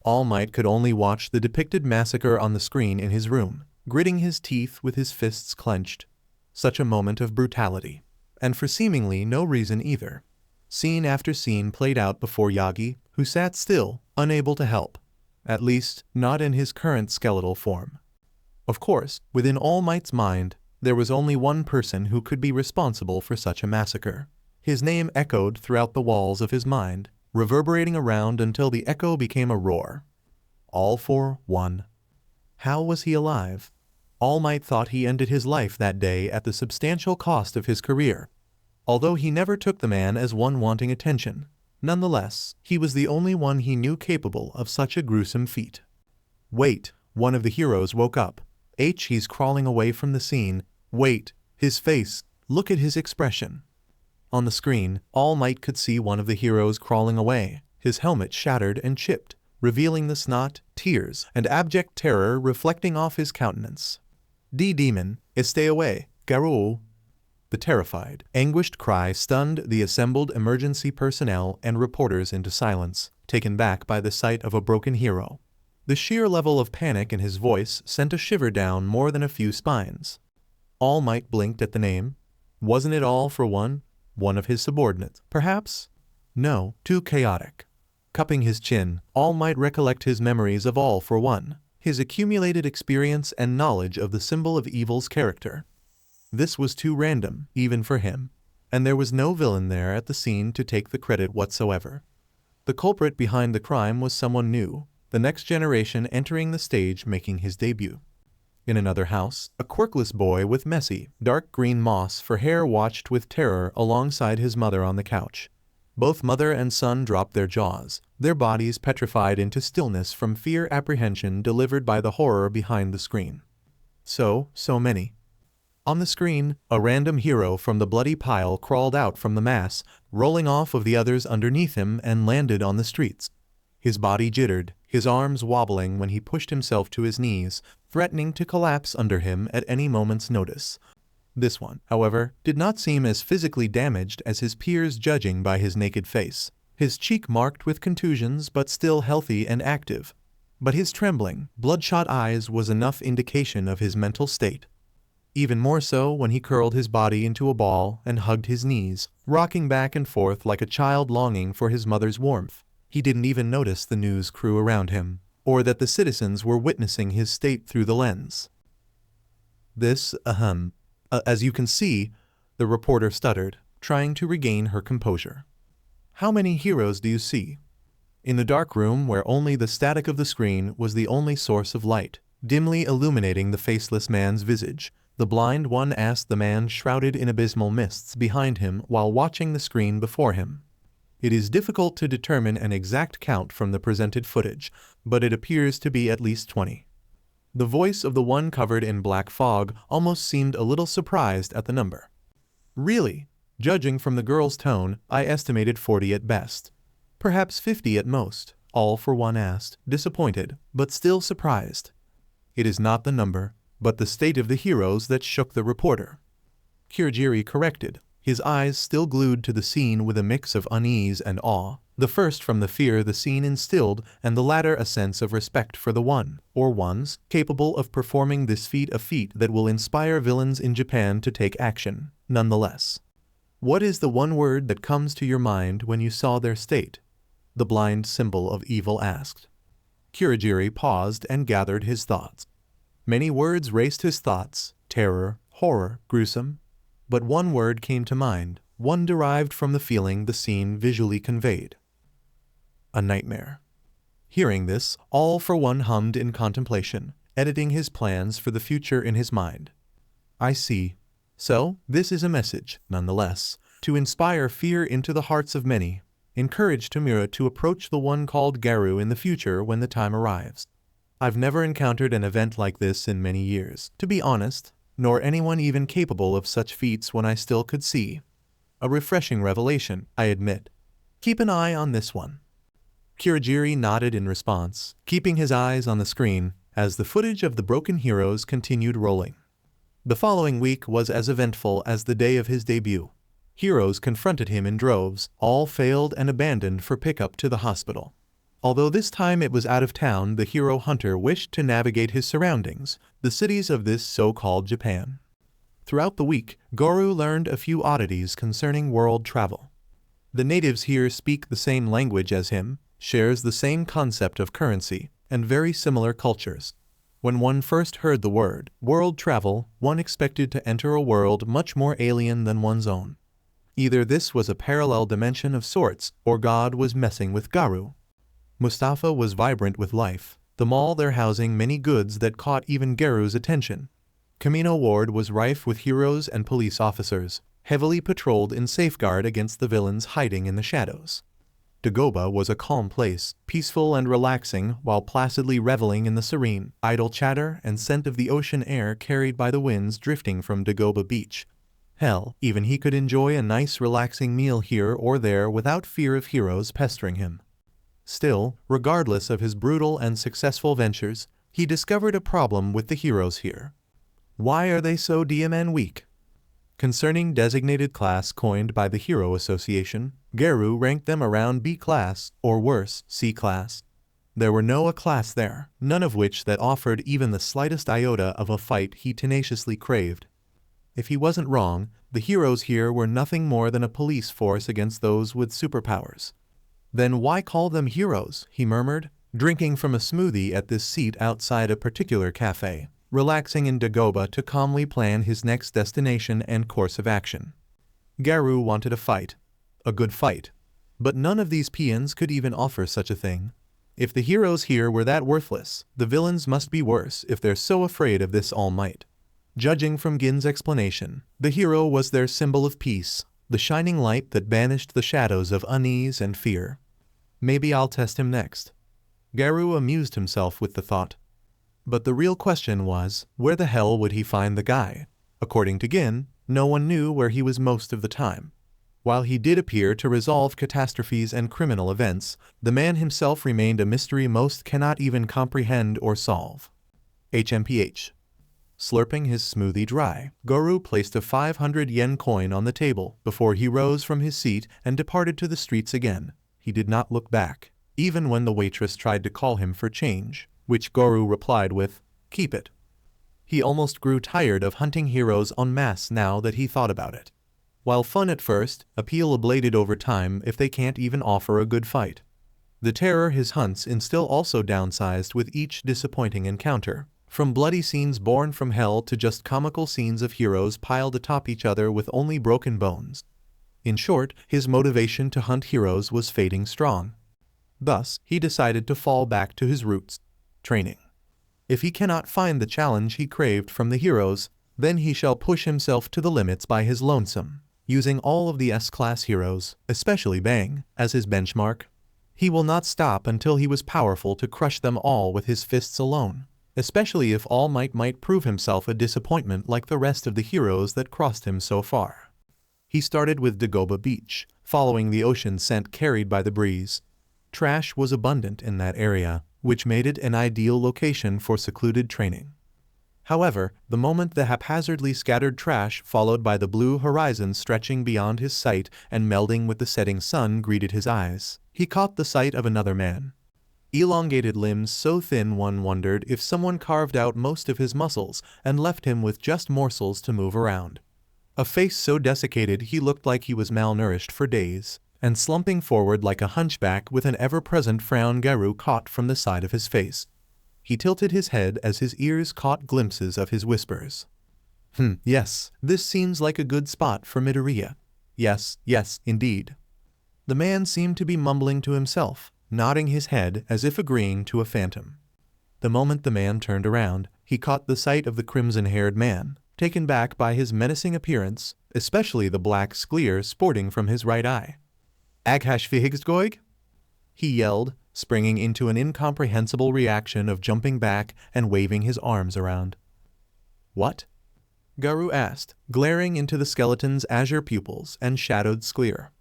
All Might could only watch the depicted massacre on the screen in his room, gritting his teeth with his fists clenched. Such a moment of brutality. And for seemingly no reason either. Scene after scene played out before Yagi, who sat still, unable to help. At least, not in his current skeletal form. Of course, within All Might's mind, there was only one person who could be responsible for such a massacre. His name echoed throughout the walls of his mind, reverberating around until the echo became a roar. All for one. How was he alive? All Might thought he ended his life that day at the substantial cost of his career. Although he never took the man as one wanting attention, nonetheless, he was the only one he knew capable of such a gruesome feat. Wait, one of the heroes woke up. He's crawling away from the scene. Wait, his face, look at his expression. On the screen, All Might could see one of the heroes crawling away, his helmet shattered and chipped, revealing the snot, tears, and abject terror reflecting off his countenance. Demon, stay away, Garou. The terrified, anguished cry stunned the assembled emergency personnel and reporters into silence, taken back by the sight of a broken hero. The sheer level of panic in his voice sent a shiver down more than a few spines. All Might blinked at the name. Wasn't it All for One? One of his subordinates, perhaps? No, too chaotic. Cupping his chin, All Might recollect his memories of All for One, his accumulated experience and knowledge of the symbol of evil's character. This was too random, even for him, and there was no villain there at the scene to take the credit whatsoever. The culprit behind the crime was someone new, the next generation entering the stage making his debut. In another house, a quirkless boy with messy, dark green moss for hair watched with terror alongside his mother on the couch. Both mother and son dropped their jaws, their bodies petrified into stillness from fear apprehension delivered by the horror behind the screen. So many. On the screen, a random hero from the bloody pile crawled out from the mass, rolling off of the others underneath him and landed on the streets. His body jittered, his arms wobbling when he pushed himself to his knees, threatening to collapse under him at any moment's notice. This one, however, did not seem as physically damaged as his peers judging by his naked face, his cheek marked with contusions but still healthy and active. But his trembling, bloodshot eyes was enough indication of his mental state. Even more so when he curled his body into a ball and hugged his knees, rocking back and forth like a child longing for his mother's warmth. He didn't even notice the news crew around him, or that the citizens were witnessing his state through the lens. This, as you can see, the reporter stuttered, trying to regain her composure. How many heroes do you see? In the dark room where only the static of the screen was the only source of light, dimly illuminating the faceless man's visage, the blind one asked the man shrouded in abysmal mists behind him while watching the screen before him. It is difficult to determine an exact count from the presented footage, but it appears to be at least 20. The voice of the one covered in black fog almost seemed a little surprised at the number. Really? Judging from the girl's tone, I estimated 40 at best. Perhaps 50 at most, All for One asked, disappointed, but still surprised. It is not the number, but the state of the heroes that shook the reporter. Kirigiri corrected, his eyes still glued to the scene with a mix of unease and awe, the first from the fear the scene instilled and the latter a sense of respect for the one, or ones, capable of performing this feat, a feat that will inspire villains in Japan to take action, nonetheless. What is the one word that comes to your mind when you saw their state? The blind symbol of evil asked. Kirigiri paused and gathered his thoughts. Many words raced his thoughts, terror, horror, gruesome. But one word came to mind, one derived from the feeling the scene visually conveyed. A nightmare. Hearing this, All for One hummed in contemplation, editing his plans for the future in his mind. I see. So, this is a message, nonetheless, to inspire fear into the hearts of many. Encourage Tamura to approach the one called Garou in the future when the time arrives. I've never encountered an event like this in many years, to be honest, nor anyone even capable of such feats when I still could see. A refreshing revelation, I admit. Keep an eye on this one. Kirigiri nodded in response, keeping his eyes on the screen as the footage of the broken heroes continued rolling. The following week was as eventful as the day of his debut. Heroes confronted him in droves, all failed and abandoned for pickup to the hospital. Although this time it was out of town, the hero hunter wished to navigate his surroundings, the cities of this so-called Japan. Throughout the week, Garou learned a few oddities concerning world travel. The natives here speak the same language as him, shares the same concept of currency, and very similar cultures. When one first heard the word, world travel, one expected to enter a world much more alien than one's own. Either this was a parallel dimension of sorts, or God was messing with Garou. Mustafa was vibrant with life, the mall there housing many goods that caught even Garou's attention. Kamino Ward was rife with heroes and police officers, heavily patrolled in safeguard against the villains hiding in the shadows. Dagoba was a calm place, peaceful and relaxing while placidly reveling in the serene, idle chatter and scent of the ocean air carried by the winds drifting from Dagoba Beach. Hell, even he could enjoy a nice relaxing meal here or there without fear of heroes pestering him. Still, regardless of his brutal and successful ventures, he discovered a problem with the heroes here. Why are they so damn weak? Concerning designated class coined by the Hero Association, Garou ranked them around B class, or worse, C class. There were no A class there, none of which that offered even the slightest iota of a fight he tenaciously craved. If he wasn't wrong, the heroes here were nothing more than a police force against those with superpowers. Then why call them heroes, he murmured, drinking from a smoothie at this seat outside a particular cafe, relaxing in Dagoba to calmly plan his next destination and course of action. Garou wanted a fight. A good fight. But none of these peons could even offer such a thing. If the heroes here were that worthless, the villains must be worse if they're so afraid of this all-might. Judging from Gin's explanation, the hero was their symbol of peace, the shining light that banished the shadows of unease and fear. Maybe I'll test him next. Garou amused himself with the thought. But the real question was, where the hell would he find the guy? According to Gin, no one knew where he was most of the time. While he did appear to resolve catastrophes and criminal events, the man himself remained a mystery most cannot even comprehend or solve. HMPH. Slurping his smoothie dry, Garou placed a 500 yen coin on the table before he rose from his seat and departed to the streets again. He did not look back, even when the waitress tried to call him for change, which Garou replied with, "Keep it." He almost grew tired of hunting heroes en masse now that he thought about it. While fun at first, appeal ablated over time if they can't even offer a good fight. The terror his hunts instill also downsized with each disappointing encounter, from bloody scenes born from hell to just comical scenes of heroes piled atop each other with only broken bones. In short, his motivation to hunt heroes was fading strong. Thus, he decided to fall back to his roots, training. If he cannot find the challenge he craved from the heroes, then he shall push himself to the limits by his lonesome, using all of the S-class heroes, especially Bang, as his benchmark. He will not stop until he was powerful to crush them all with his fists alone, especially if All Might prove himself a disappointment like the rest of the heroes that crossed him so far. He started with Dagoba Beach, following the ocean scent carried by the breeze. Trash was abundant in that area, which made it an ideal location for secluded training. However, the moment the haphazardly scattered trash followed by the blue horizon stretching beyond his sight and melding with the setting sun greeted his eyes, he caught the sight of another man. Elongated limbs so thin one wondered if someone carved out most of his muscles and left him with just morsels to move around. A face so desiccated he looked like he was malnourished for days, and slumping forward like a hunchback with an ever-present frown Garou caught from the side of his face. He tilted his head as his ears caught glimpses of his whispers. Yes, this seems like a good spot for VERYYYY. Yes, indeed. The man seemed to be mumbling to himself, nodding his head as if agreeing to a phantom. The moment the man turned around, he caught the sight of the crimson-haired man, taken back by his menacing appearance, especially the black sclere sporting from his right eye. "Aghashvihigstgoig?" he yelled, springing into an incomprehensible reaction of jumping back and waving his arms around. "What?" Garou asked, glaring into the skeleton's azure pupils and shadowed sclere.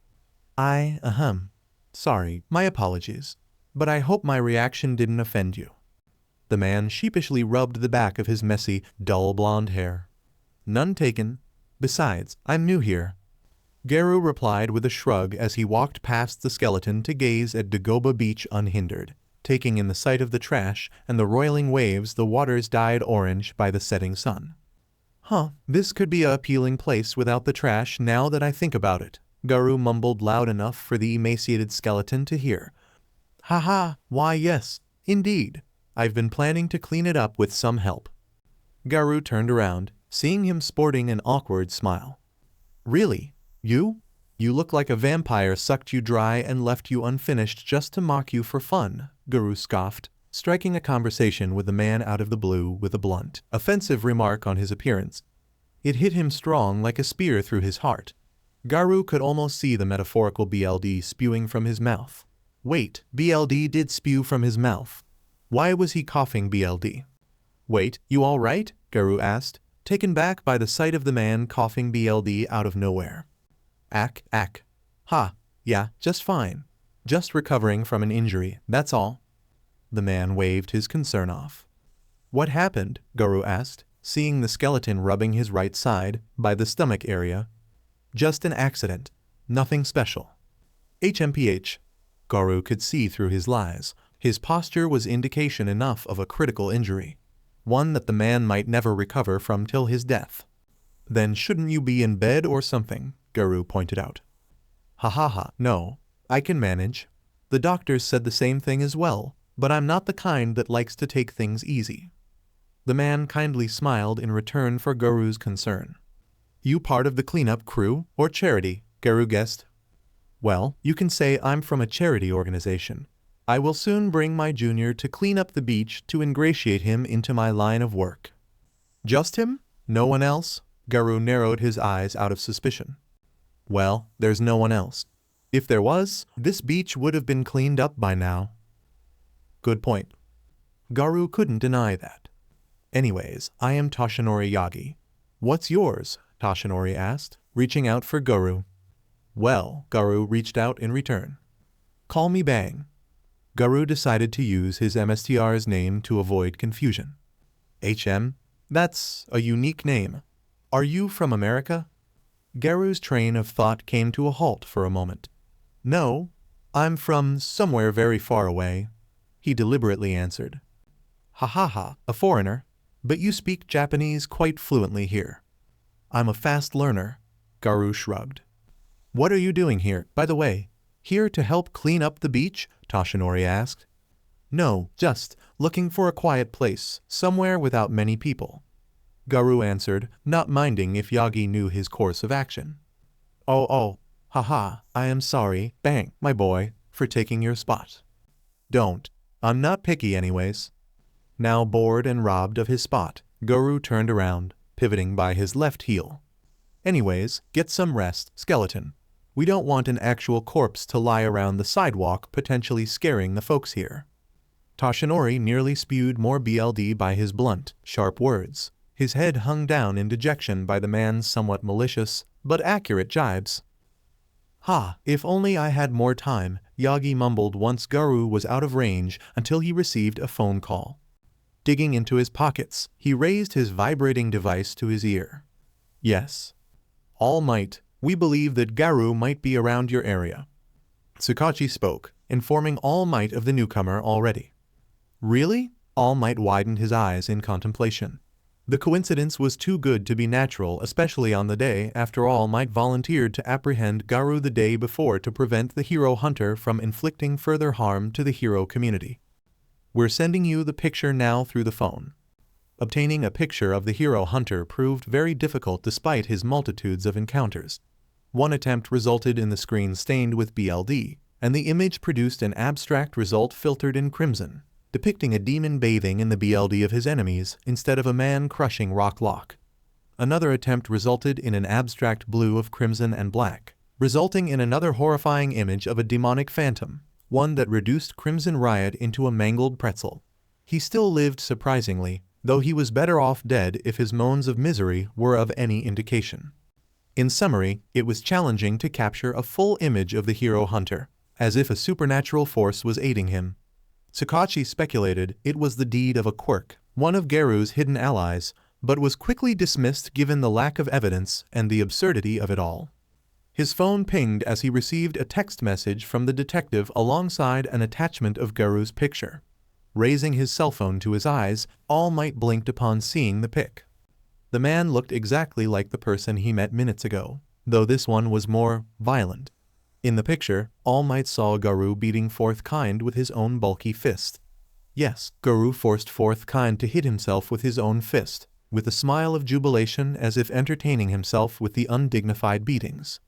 Sorry, my apologies. But I hope my reaction didn't offend you." The man sheepishly rubbed the back of his messy, dull blonde hair. "None taken. Besides, I'm new here." Garou replied with a shrug as he walked past the skeleton to gaze at Dagoba Beach unhindered, taking in the sight of the trash and the roiling waves, the waters dyed orange by the setting sun. This could be a appealing place without the trash now that I think about it," Garou mumbled loud enough for the emaciated skeleton to hear. Why yes, indeed. I've been planning to clean it up with some help." Garou turned around, seeing him sporting an awkward smile. "Really? You? You look like a vampire sucked you dry and left you unfinished just to mock you for fun," Garou scoffed, striking a conversation with the man out of the blue with a blunt, offensive remark on his appearance. It hit him strong like a spear through his heart. Garou could almost see the metaphorical BLD spewing from his mouth. Wait, BLD did spew from his mouth. Why was he coughing BLD? "Wait, you all right?" Garou asked, taken back by the sight of the man coughing BLD out of nowhere. Ack. Yeah, just fine. Just recovering from an injury, that's all." The man waved his concern off. "What happened?" Garou asked, seeing the skeleton rubbing his right side, by the stomach area. "Just an accident. Nothing special." HMPH. Garou could see through his lies. His posture was indication enough of a critical injury, one that the man might never recover from till his death. "Then shouldn't you be in bed or something?" Garou pointed out. No, I can manage. The doctors said the same thing as well, but I'm not the kind that likes to take things easy." The man kindly smiled in return for Garou's concern. "You part of the cleanup crew, or charity?" Garou guessed. "Well, you can say I'm from a charity organization. I will soon bring my junior to clean up the beach to ingratiate him into my line of work." "Just him? No one else?" Garou narrowed his eyes out of suspicion. "Well, there's no one else. If there was, this beach would have been cleaned up by now." "Good point." Garou couldn't deny that. "Anyways, I am Toshinori Yagi." "What's yours?" Toshinori asked, reaching out for Garou. "Well," Garou reached out in return. "Call me Bang." Garou decided to use his MSTR's name to avoid confusion. "HM? That's a unique name. Are you from America?" Garou's train of thought came to a halt for a moment. "No, I'm from somewhere very far away," he deliberately answered. A foreigner? But you speak Japanese quite fluently here." "I'm a fast learner," Garou shrugged. "What are you doing here, by the way? Here to help clean up the beach?" Toshinori asked. "No, just looking for a quiet place, somewhere without many people," Garou answered, not minding if Yagi knew his course of action. I am sorry, Bang, my boy, for taking your spot." "Don't. I'm not picky anyways." Now bored and robbed of his spot, Garou turned around, pivoting by his left heel. "Anyways, get some rest, skeleton. We don't want an actual corpse to lie around the sidewalk potentially scaring the folks here." Toshinori nearly spewed more BLD by his blunt, sharp words. His head hung down in dejection by the man's somewhat malicious, but accurate jibes. "Ha, if only I had more time," Yagi mumbled once Garou was out of range until he received a phone call. Digging into his pockets, he raised his vibrating device to his ear. "Yes. All Might, we believe that Garou might be around your area." Tsukachi spoke, informing All Might of the newcomer already. "Really?" All Might widened his eyes in contemplation. The coincidence was too good to be natural, especially on the day after All Might volunteered to apprehend Garou the day before to prevent the hero hunter from inflicting further harm to the hero community. "We're sending you the picture now through the phone." Obtaining a picture of the hero hunter proved very difficult despite his multitudes of encounters. One attempt resulted in the screen stained with BLD, and the image produced an abstract result filtered in crimson, depicting a demon bathing in the BLD of his enemies instead of a man crushing rock lock. Another attempt resulted in an abstract blue of crimson and black, resulting in another horrifying image of a demonic phantom, one that reduced Crimson Riot into a mangled pretzel. He still lived surprisingly, though he was better off dead if his moans of misery were of any indication. In summary, it was challenging to capture a full image of the hero hunter, as if a supernatural force was aiding him. Tsukachi speculated it was the deed of a quirk, one of Garou's hidden allies, but was quickly dismissed given the lack of evidence and the absurdity of it all. His phone pinged as he received a text message from the detective alongside an attachment of Garou's picture. Raising his cell phone to his eyes, All Might blinked upon seeing the pic. The man looked exactly like the person he met minutes ago, though this one was more violent. In the picture, All Might saw Garou beating Fourth Kind with his own bulky fist. Yes, Garou forced Fourth Kind to hit himself with his own fist, with a smile of jubilation as if entertaining himself with the undignified beatings.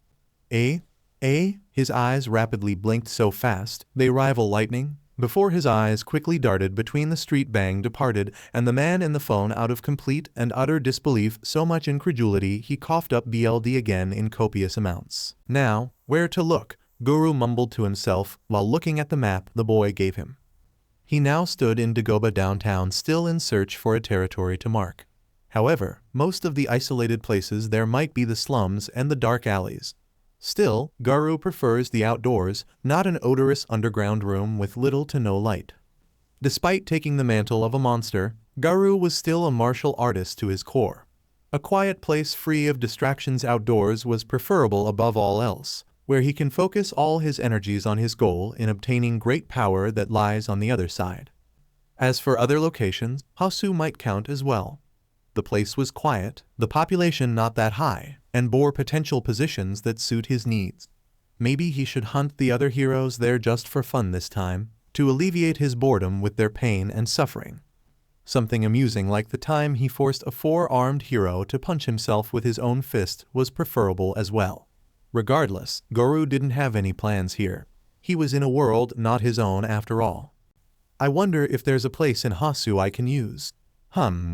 Eh? His eyes rapidly blinked so fast, they rival lightning, before his eyes quickly darted between the street bang departed and the man in the phone out of complete and utter disbelief, so much incredulity he coughed up BLD again in copious amounts. Now, where to look? Garou mumbled to himself while looking at the map the boy gave him. He now stood in Dagoba downtown still in search for a territory to mark. However, most of the isolated places there might be the slums and the dark alleys. Still, Garou prefers the outdoors, not an odorous underground room with little to no light. Despite taking the mantle of a monster, Garou was still a martial artist to his core. A quiet place free of distractions outdoors was preferable above all else, where he can focus all his energies on his goal in obtaining great power that lies on the other side. As for other locations, Hasu might count as well. The place was quiet, the population not that high, and bore potential positions that suit his needs. Maybe he should hunt the other heroes there just for fun this time, to alleviate his boredom with their pain and suffering. Something amusing like the time he forced a four-armed hero to punch himself with his own fist was preferable as well. Regardless, Garou didn't have any plans here. He was in a world not his own after all. I wonder if there's a place in Hasu I can use.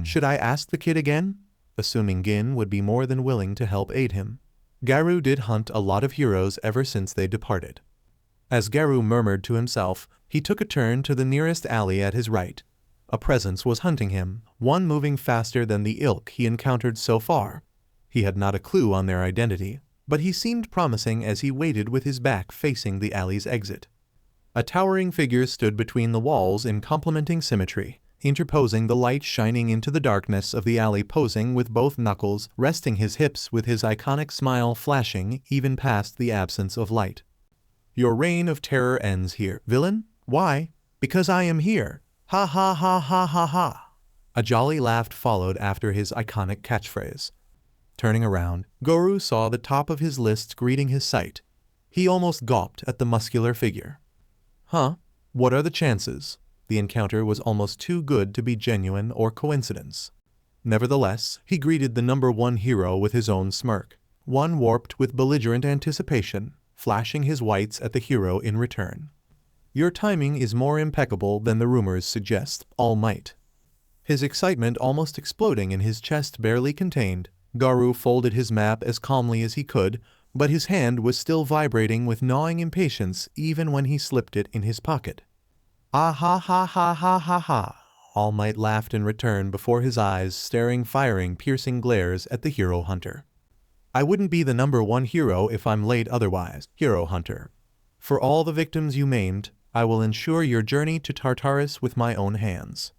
Should I ask the kid again? Assuming Gin would be more than willing to help aid him. Garou did hunt a lot of heroes ever since they departed. As Garou murmured to himself, he took a turn to the nearest alley at his right. A presence was hunting him, one moving faster than the ilk he encountered so far. He had not a clue on their identity, but he seemed promising as he waited with his back facing the alley's exit. A towering figure stood between the walls in complementing symmetry, interposing the light shining into the darkness of the alley, posing with both knuckles, resting his hips with his iconic smile flashing even past the absence of light. Your reign of terror ends here, villain? Why? Because I am here. Ha ha ha ha ha ha. A jolly laugh followed after his iconic catchphrase. Turning around, Garou saw the top of his list greeting his sight. He almost gawped at the muscular figure. What are the chances? The encounter was almost too good to be genuine or coincidence. Nevertheless, he greeted the number one hero with his own smirk, one warped with belligerent anticipation, flashing his whites at the hero in return. Your timing is more impeccable than the rumors suggest, All Might. His excitement almost exploding in his chest barely contained, Garou folded his map as calmly as he could, but his hand was still vibrating with gnawing impatience even when he slipped it in his pocket. Ah ha ha ha ha ha ha. All Might laughed in return before his eyes staring firing piercing glares at the hero hunter. I wouldn't be the #1 hero if I'm late otherwise, Hero Hunter. For all the victims you maimed, I will ensure your journey to Tartarus with my own hands.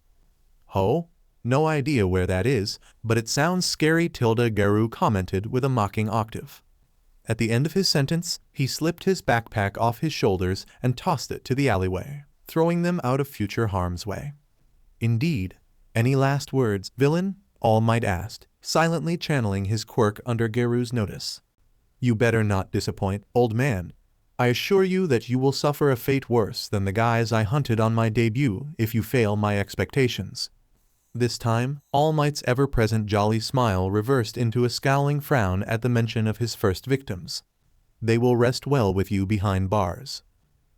Ho? No idea where that is, but it sounds scary, Garou commented with a mocking octave. At the end of his sentence, he slipped his backpack off his shoulders and tossed it to the alleyway, throwing them out of future harm's way. Indeed. Any last words, villain? All Might asked, silently channeling his quirk under Garou's notice. You better not disappoint, old man. I assure you that you will suffer a fate worse than the guys I hunted on my debut if you fail my expectations. This time, All Might's ever-present jolly smile reversed into a scowling frown at the mention of his first victims. They will rest well with you behind bars.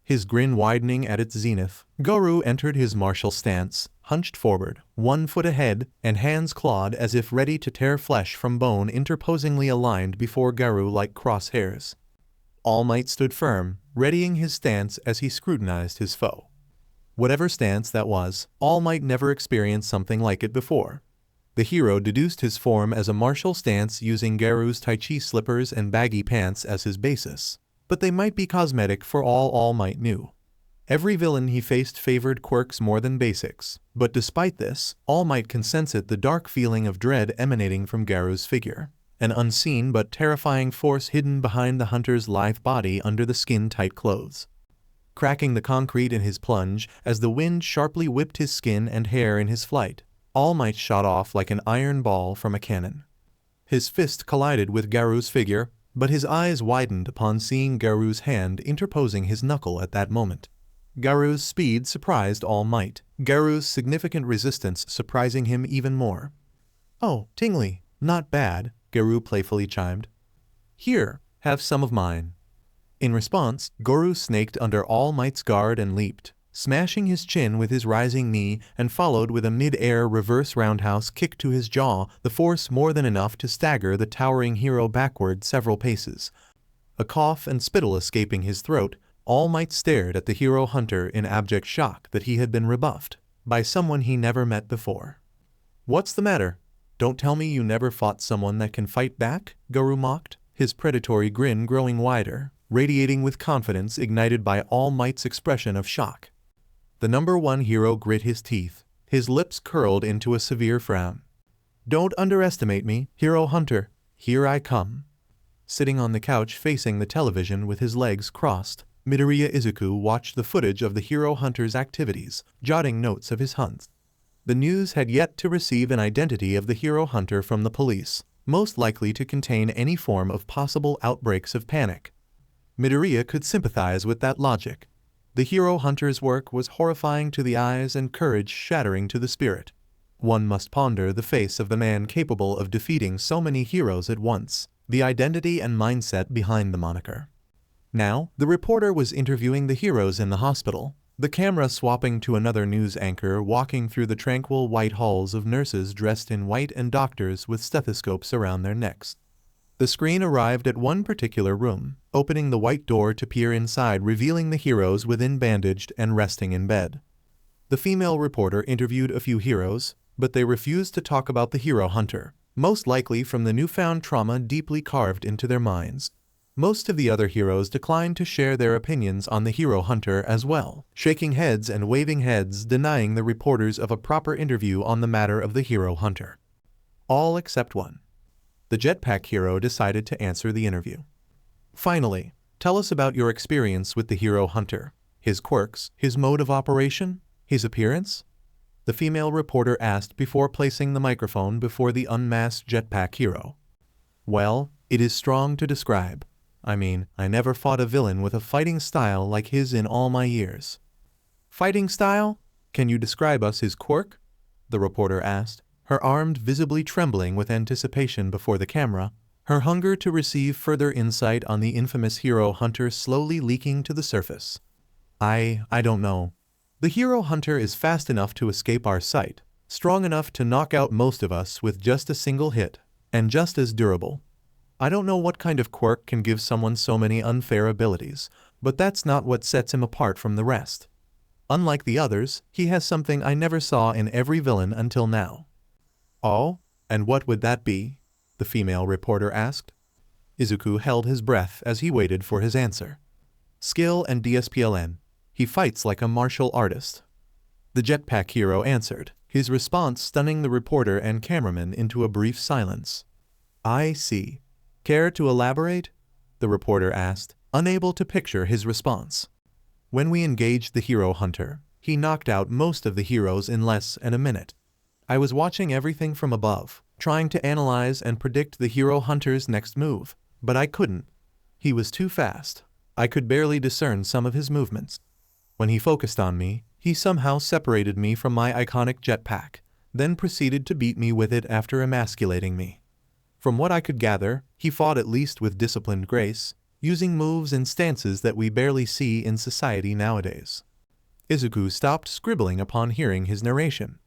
His grin widening at its zenith, Garou entered his martial stance, hunched forward, 1 foot ahead, and hands clawed as if ready to tear flesh from bone, interposingly aligned before Garou like crosshairs. All Might stood firm, readying his stance as he scrutinized his foe. Whatever stance that was, All Might never experienced something like it before. The hero deduced his form as a martial stance using Garou's Tai Chi slippers and baggy pants as his basis, but they might be cosmetic for all Might knew. Every villain he faced favored quirks more than basics, but despite this, All Might can sense the dark feeling of dread emanating from Garou's figure, an unseen but terrifying force hidden behind the hunter's lithe body under the skin-tight clothes. Cracking the concrete in his plunge as the wind sharply whipped his skin and hair in his flight, All Might shot off like an iron ball from a cannon. His fist collided with Garou's figure, but his eyes widened upon seeing Garou's hand interposing his knuckle at that moment. Garou's speed surprised All Might, Garou's significant resistance surprising him even more. Oh, tingly, not bad, Garou playfully chimed. Here, have some of mine. In response, Garou snaked under All Might's guard and leaped, smashing his chin with his rising knee and followed with a mid-air reverse roundhouse kick to his jaw, the force more than enough to stagger the towering hero backward several paces. A cough and spittle escaping his throat, All Might stared at the hero hunter in abject shock that he had been rebuffed by someone he never met before. What's the matter? Don't tell me you never fought someone that can fight back? Garou mocked, his predatory grin growing wider, radiating with confidence ignited by All Might's expression of shock. The #1 hero grit his teeth, his lips curled into a severe frown. Don't underestimate me, Hero Hunter. Here I come. Sitting on the couch facing the television with his legs crossed, Midoriya Izuku watched the footage of the hero hunter's activities, jotting notes of his hunts. The news had yet to receive an identity of the hero hunter from the police, most likely to contain any form of possible outbreaks of panic. Midoriya could sympathize with that logic. The hero hunter's work was horrifying to the eyes and courage-shattering to the spirit. One must ponder the face of the man capable of defeating so many heroes at once, the identity and mindset behind the moniker. Now, the reporter was interviewing the heroes in the hospital, the camera swapping to another news anchor walking through the tranquil white halls of nurses dressed in white and doctors with stethoscopes around their necks. The screen arrived at one particular room, opening the white door to peer inside, revealing the heroes within bandaged and resting in bed. The female reporter interviewed a few heroes, but they refused to talk about the hero hunter, most likely from the newfound trauma deeply carved into their minds. Most of the other heroes declined to share their opinions on the hero hunter as well, shaking heads and waving heads, denying the reporters of a proper interview on the matter of the hero hunter. All except one. The jetpack hero decided to answer the interview. Finally, tell us about your experience with the hero hunter, his quirks, his mode of operation, his appearance? The female reporter asked before placing the microphone before the unmasked jetpack hero. Well, it is strong to describe. I mean, I never fought a villain with a fighting style like his in all my years. Fighting style? Can you describe us his quirk? The reporter asked, her arm visibly trembling with anticipation before the camera, her hunger to receive further insight on the infamous hero hunter slowly leaking to the surface. I don't know. The hero hunter is fast enough to escape our sight, strong enough to knock out most of us with just a single hit, and just as durable. I don't know what kind of quirk can give someone so many unfair abilities, but that's not what sets him apart from the rest. Unlike the others, he has something I never saw in every villain until now. Oh? And what would that be? The female reporter asked. Izuku held his breath as he waited for his answer. Skill and DSPLN. He fights like a martial artist. The jetpack hero answered, his response stunning the reporter and cameraman into a brief silence. I see. Care to elaborate? The reporter asked, unable to picture his response. When we engaged the hero hunter, he knocked out most of the heroes in less than a minute. I was watching everything from above, trying to analyze and predict the hero hunter's next move, but I couldn't. He was too fast. I could barely discern some of his movements. When he focused on me, he somehow separated me from my iconic jetpack, then proceeded to beat me with it after emasculating me. From what I could gather, he fought at least with disciplined grace, using moves and stances that we barely see in society nowadays. Izuku stopped scribbling upon hearing his narration.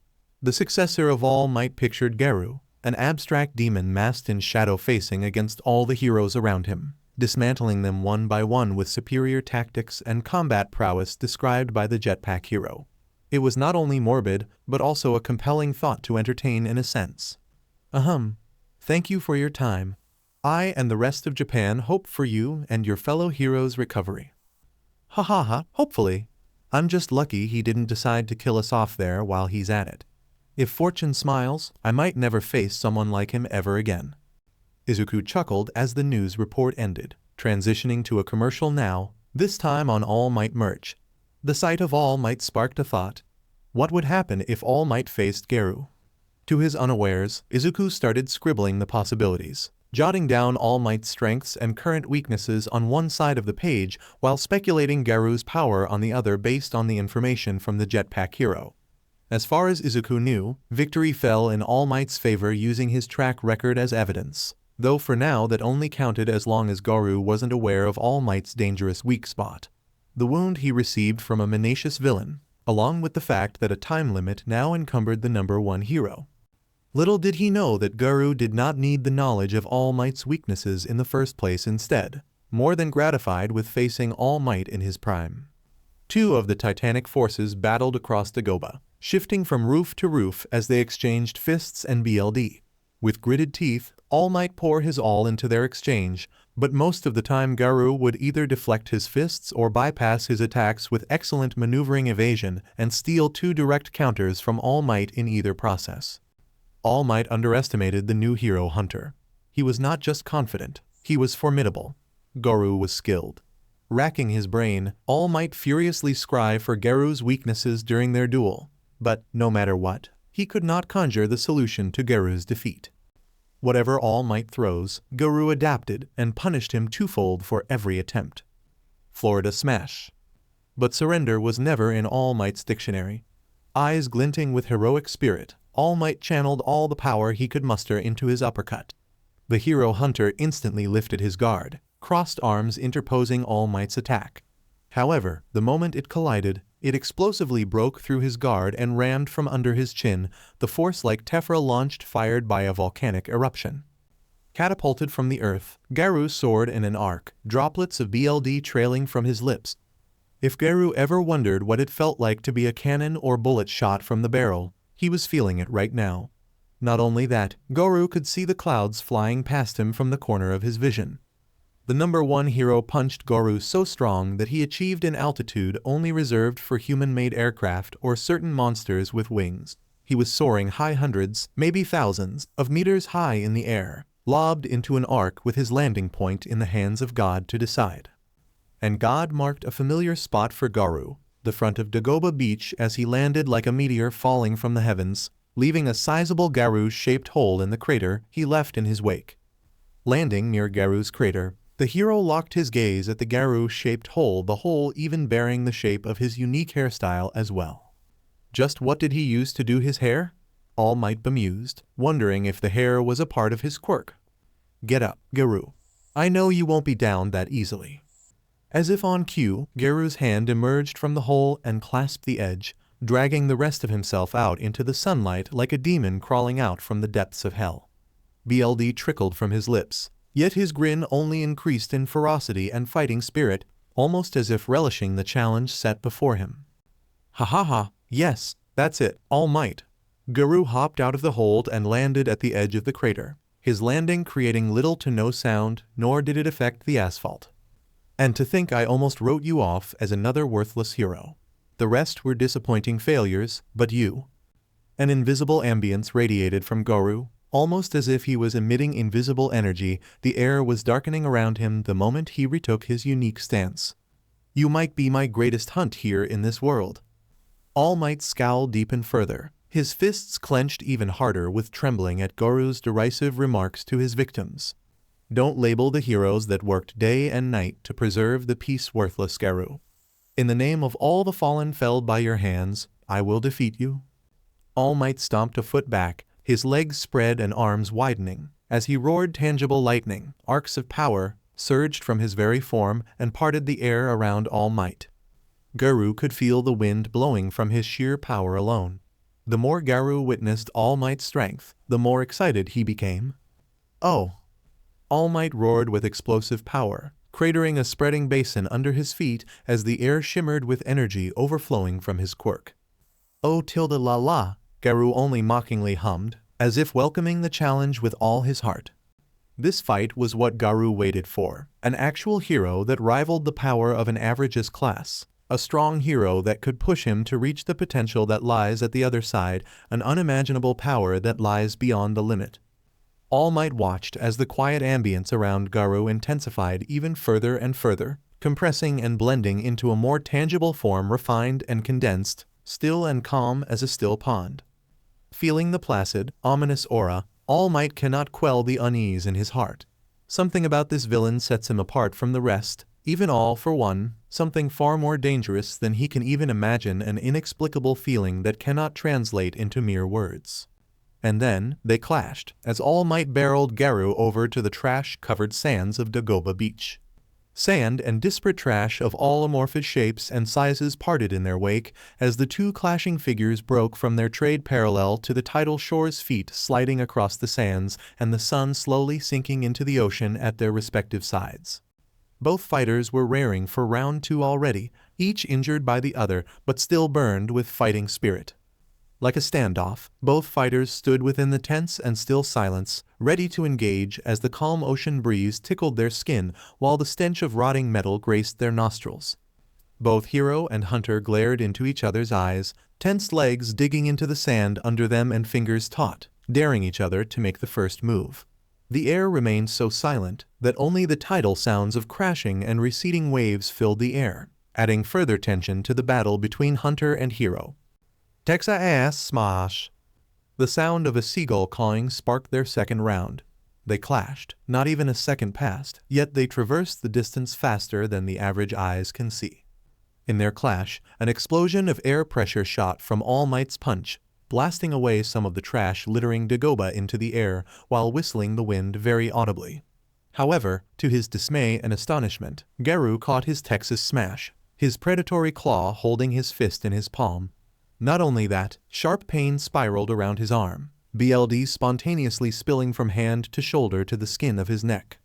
The successor of All Might pictured Garou, an abstract demon masked in shadow facing against all the heroes around him, dismantling them one by one with superior tactics and combat prowess described by the jetpack hero. It was not only morbid, but also a compelling thought to entertain in a sense. Thank you for your time. I and the rest of Japan hope for you and your fellow heroes' recovery. Ha ha ha, hopefully. I'm just lucky he didn't decide to kill us off there while he's at it. If fortune smiles, I might never face someone like him ever again. Izuku chuckled as the news report ended, transitioning to a commercial now, this time on All Might merch. The sight of All Might sparked a thought. What would happen if All Might faced Garou? To his unawares, Izuku started scribbling the possibilities, jotting down All Might's strengths and current weaknesses on one side of the page while speculating Garou's power on the other based on the information from the jetpack hero. As far as Izuku knew, victory fell in All Might's favor using his track record as evidence, though for now that only counted as long as Garou wasn't aware of All Might's dangerous weak spot. The wound he received from a menacious villain, along with the fact that a time limit now encumbered the #1 hero. Little did he know that Garou did not need the knowledge of All Might's weaknesses in the first place, instead, more than gratified with facing All Might in his prime. Two of the titanic forces battled across Dagobah, shifting from roof to roof as they exchanged fists and BLD. With gritted teeth, All Might pour his all into their exchange, but most of the time Garou would either deflect his fists or bypass his attacks with excellent maneuvering evasion and steal two direct counters from All Might in either process. All Might underestimated the new hero hunter. He was not just confident, he was formidable. Garou was skilled. Racking his brain, All Might furiously scried for Garou's weaknesses during their duel, but, no matter what, he could not conjure the solution to Garou's defeat. Whatever All Might throws, Garou adapted and punished him twofold for every attempt. Florida Smash. But surrender was never in All Might's dictionary. Eyes glinting with heroic spirit, All Might channeled all the power he could muster into his uppercut. The hero hunter instantly lifted his guard, crossed arms interposing All Might's attack. However, the moment it collided, it explosively broke through his guard and rammed from under his chin, the force like tephra launched fired by a volcanic eruption. Catapulted from the earth, Garou soared in an arc, droplets of BLD trailing from his lips. If Garou ever wondered what it felt like to be a cannon or bullet shot from the barrel, he was feeling it right now. Not only that, Garou could see the clouds flying past him from the corner of his vision. The #1 hero punched Garou so strong that he achieved an altitude only reserved for human-made aircraft or certain monsters with wings. He was soaring high hundreds, maybe thousands, of meters high in the air, lobbed into an arc with his landing point in the hands of God to decide. And God marked a familiar spot for Garou, the front of Dagobah Beach, as he landed like a meteor falling from the heavens, leaving a sizable Garou-shaped hole in the crater he left in his wake. Landing near Garou's crater, the hero locked his gaze at the Garou-shaped hole, the hole even bearing the shape of his unique hairstyle as well. Just what did he use to do his hair? All Might bemused, wondering if the hair was a part of his quirk. Get up, Garou. I know you won't be down that easily. As if on cue, Garou's hand emerged from the hole and clasped the edge, dragging the rest of himself out into the sunlight like a demon crawling out from the depths of hell. BLD trickled from his lips, yet his grin only increased in ferocity and fighting spirit, almost as if relishing the challenge set before him. Ha ha ha, yes, that's it, All Might. Garou hopped out of the hold and landed at the edge of the crater, his landing creating little to no sound, nor did it affect the asphalt. And to think I almost wrote you off as another worthless hero. The rest were disappointing failures, but you. An invisible ambience radiated from Garou, almost as if he was emitting invisible energy. The air was darkening around him the moment he retook his unique stance. You might be my greatest hunt here in this world. All Might's scowl deepened further, his fists clenched even harder with trembling at Garou's derisive remarks to his victims. Don't label the heroes that worked day and night to preserve the peace worthless Garou. In the name of all the fallen felled by your hands, I will defeat you. All Might stomped a foot back, his legs spread and arms widening. As he roared, tangible lightning, arcs of power, surged from his very form and parted the air around All Might. Garou could feel the wind blowing from his sheer power alone. The more Garou witnessed All Might's strength, the more excited he became. Oh! All Might roared with explosive power, cratering a spreading basin under his feet as the air shimmered with energy overflowing from his quirk. Oh tilde la la, Garou only mockingly hummed, as if welcoming the challenge with all his heart. This fight was what Garou waited for, an actual hero that rivaled the power of an average's class, a strong hero that could push him to reach the potential that lies at the other side, an unimaginable power that lies beyond the limit. All Might watched as the quiet ambience around Garou intensified even further and further, compressing and blending into a more tangible form, refined and condensed, still and calm as a still pond. Feeling the placid, ominous aura, All Might cannot quell the unease in his heart. Something about this villain sets him apart from the rest, even all for one, something far more dangerous than he can even imagine, an inexplicable feeling that cannot translate into mere words. And then, they clashed, as All Might barreled Garou over to the trash-covered sands of Dagoba Beach. Sand and disparate trash of all amorphous shapes and sizes parted in their wake as the two clashing figures broke from their trade parallel to the tidal shore's feet, sliding across the sands and the sun slowly sinking into the ocean at their respective sides. Both fighters were raring for round 2 already, each injured by the other but still burned with fighting spirit. Like a standoff, both fighters stood within the tense and still silence, ready to engage as the calm ocean breeze tickled their skin while the stench of rotting metal graced their nostrils. Both hero and hunter glared into each other's eyes, tense legs digging into the sand under them and fingers taut, daring each other to make the first move. The air remained so silent that only the tidal sounds of crashing and receding waves filled the air, adding further tension to the battle between hunter and hero. Texas ass smash! The sound of a seagull cawing sparked their second round. They clashed, not even a second passed, yet they traversed the distance faster than the average eyes can see. In their clash, an explosion of air pressure shot from All Might's punch, blasting away some of the trash littering Dagoba into the air while whistling the wind very audibly. However, to his dismay and astonishment, Garou caught his Texas smash, his predatory claw holding his fist in his palm. Not only that, sharp pain spiraled around his arm, BLD spontaneously spilling from hand to shoulder to the skin of his neck.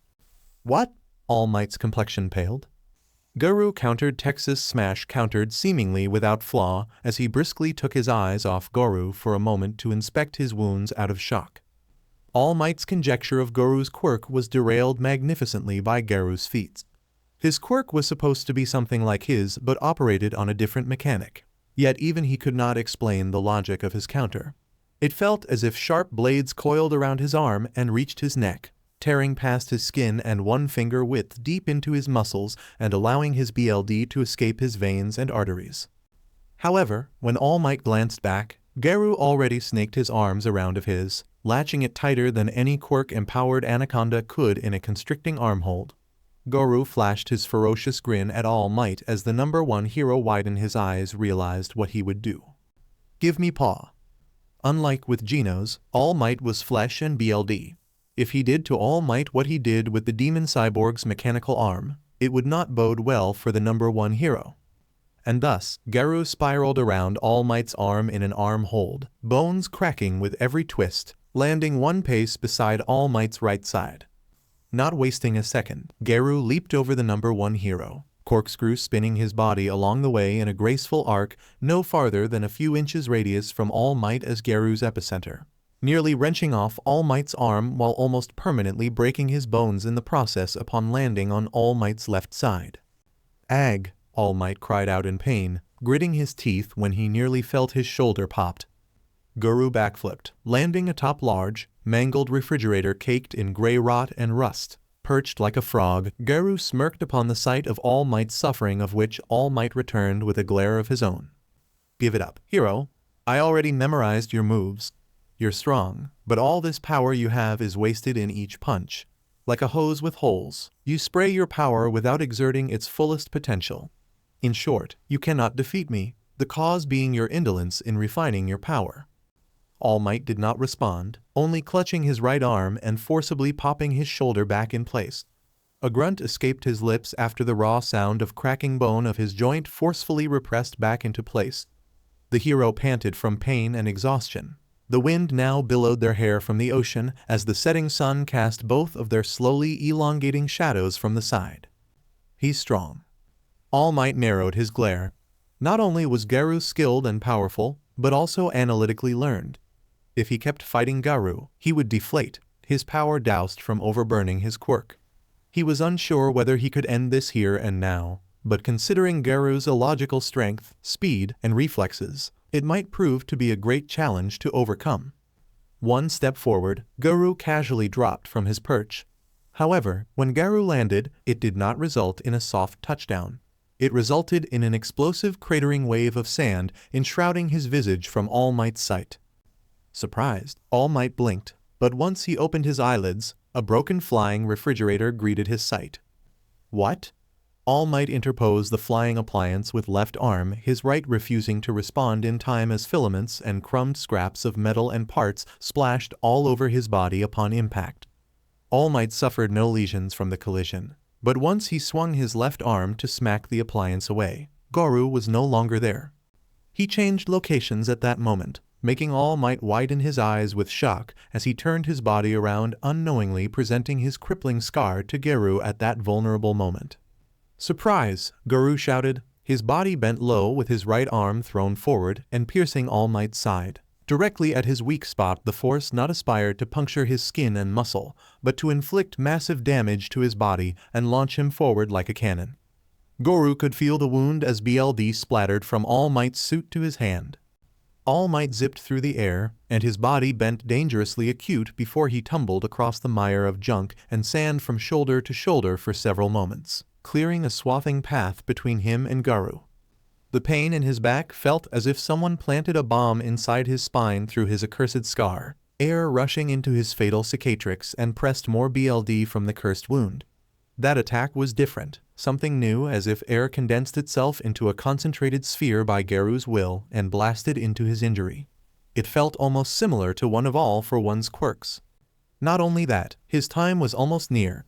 What? All Might's complexion paled. Garou countered Texas smash, countered seemingly without flaw, as he briskly took his eyes off Garou for a moment to inspect his wounds out of shock. All Might's conjecture of Garou's quirk was derailed magnificently by Garou's feats. His quirk was supposed to be something like his but operated on a different mechanic. Yet even he could not explain the logic of his counter. It felt as if sharp blades coiled around his arm and reached his neck, tearing past his skin and one finger width deep into his muscles and allowing his BLD to escape his veins and arteries. However, when All Might glanced back, Garou already snaked his arms around of his, latching it tighter than any quirk-empowered anaconda could in a constricting armhold. Garou flashed his ferocious grin at All Might as the number 1 hero widened his eyes, realized what he would do. Give me paw. Unlike with Genos, All Might was flesh and BLD. If he did to All Might what he did with the demon cyborg's mechanical arm, it would not bode well for the number 1 hero. And thus, Garou spiraled around All Might's arm in an arm hold, bones cracking with every twist, landing one pace beside All Might's right side. Not wasting a second, Garou leaped over the number 1 hero, corkscrew spinning his body along the way in a graceful arc no farther than a few inches radius from All Might as Garou's epicenter. nearly wrenching off All Might's arm while almost permanently breaking his bones in the process upon landing on All Might's left side. "Ag!" All Might cried out in pain, gritting his teeth when he nearly felt his shoulder popped. Garou backflipped, landing atop large, mangled refrigerator caked in gray rot and rust. Perched like a frog, Garou smirked upon the sight of All Might's suffering, of which All Might returned with a glare of his own. "Give it up, hero. I already memorized your moves. You're strong, but all this power you have is wasted in each punch. Like a hose with holes, you spray your power without exerting its fullest potential. In short, you cannot defeat me, the cause being your indolence in refining your power." All Might did not respond, only clutching his right arm and forcibly popping his shoulder back in place. A grunt escaped his lips after the raw sound of cracking bone of his joint forcefully repressed back into place. The hero panted from pain and exhaustion. The wind now billowed their hair from the ocean as the setting sun cast both of their slowly elongating shadows from the side. "He's strong." All Might narrowed his glare. Not only was Garou skilled and powerful, but also analytically learned. If he kept fighting Garou, he would deflate, his power doused from overburning his quirk. He was unsure whether he could end this here and now, but considering Garou's illogical strength, speed, and reflexes, it might prove to be a great challenge to overcome. One step forward, Garou casually dropped from his perch. However, when Garou landed, it did not result in a soft touchdown. It resulted in an explosive cratering wave of sand enshrouding his visage from All Might's sight. Surprised, All Might blinked, but once he opened his eyelids, a broken flying refrigerator greeted his sight. "What?" All Might interposed the flying appliance with left arm, his right refusing to respond in time as filaments and crumbed scraps of metal and parts splashed all over his body upon impact. All Might suffered no lesions from the collision, but once he swung his left arm to smack the appliance away, Garou was no longer there. He changed locations at that moment, making All Might widen his eyes with shock as he turned his body around, unknowingly presenting his crippling scar to Garou at that vulnerable moment. "Surprise!" Garou shouted, his body bent low with his right arm thrown forward and piercing All Might's side. Directly at his weak spot, the force not aspired to puncture his skin and muscle, but to inflict massive damage to his body and launch him forward like a cannon. Garou could feel the wound as BLD splattered from All Might's suit to his hand. All Might zipped through the air, and his body bent dangerously acute before he tumbled across the mire of junk and sand from shoulder to shoulder for several moments, clearing a swathing path between him and Garou. The pain in his back felt as if someone planted a bomb inside his spine through his accursed scar, air rushing into his fatal cicatrix and pressed more BLD from the cursed wound. That attack was different, something new, as if air condensed itself into a concentrated sphere by Garou's will and blasted into his injury. It felt almost similar to one of All for One's quirks. Not only that, his time was almost near.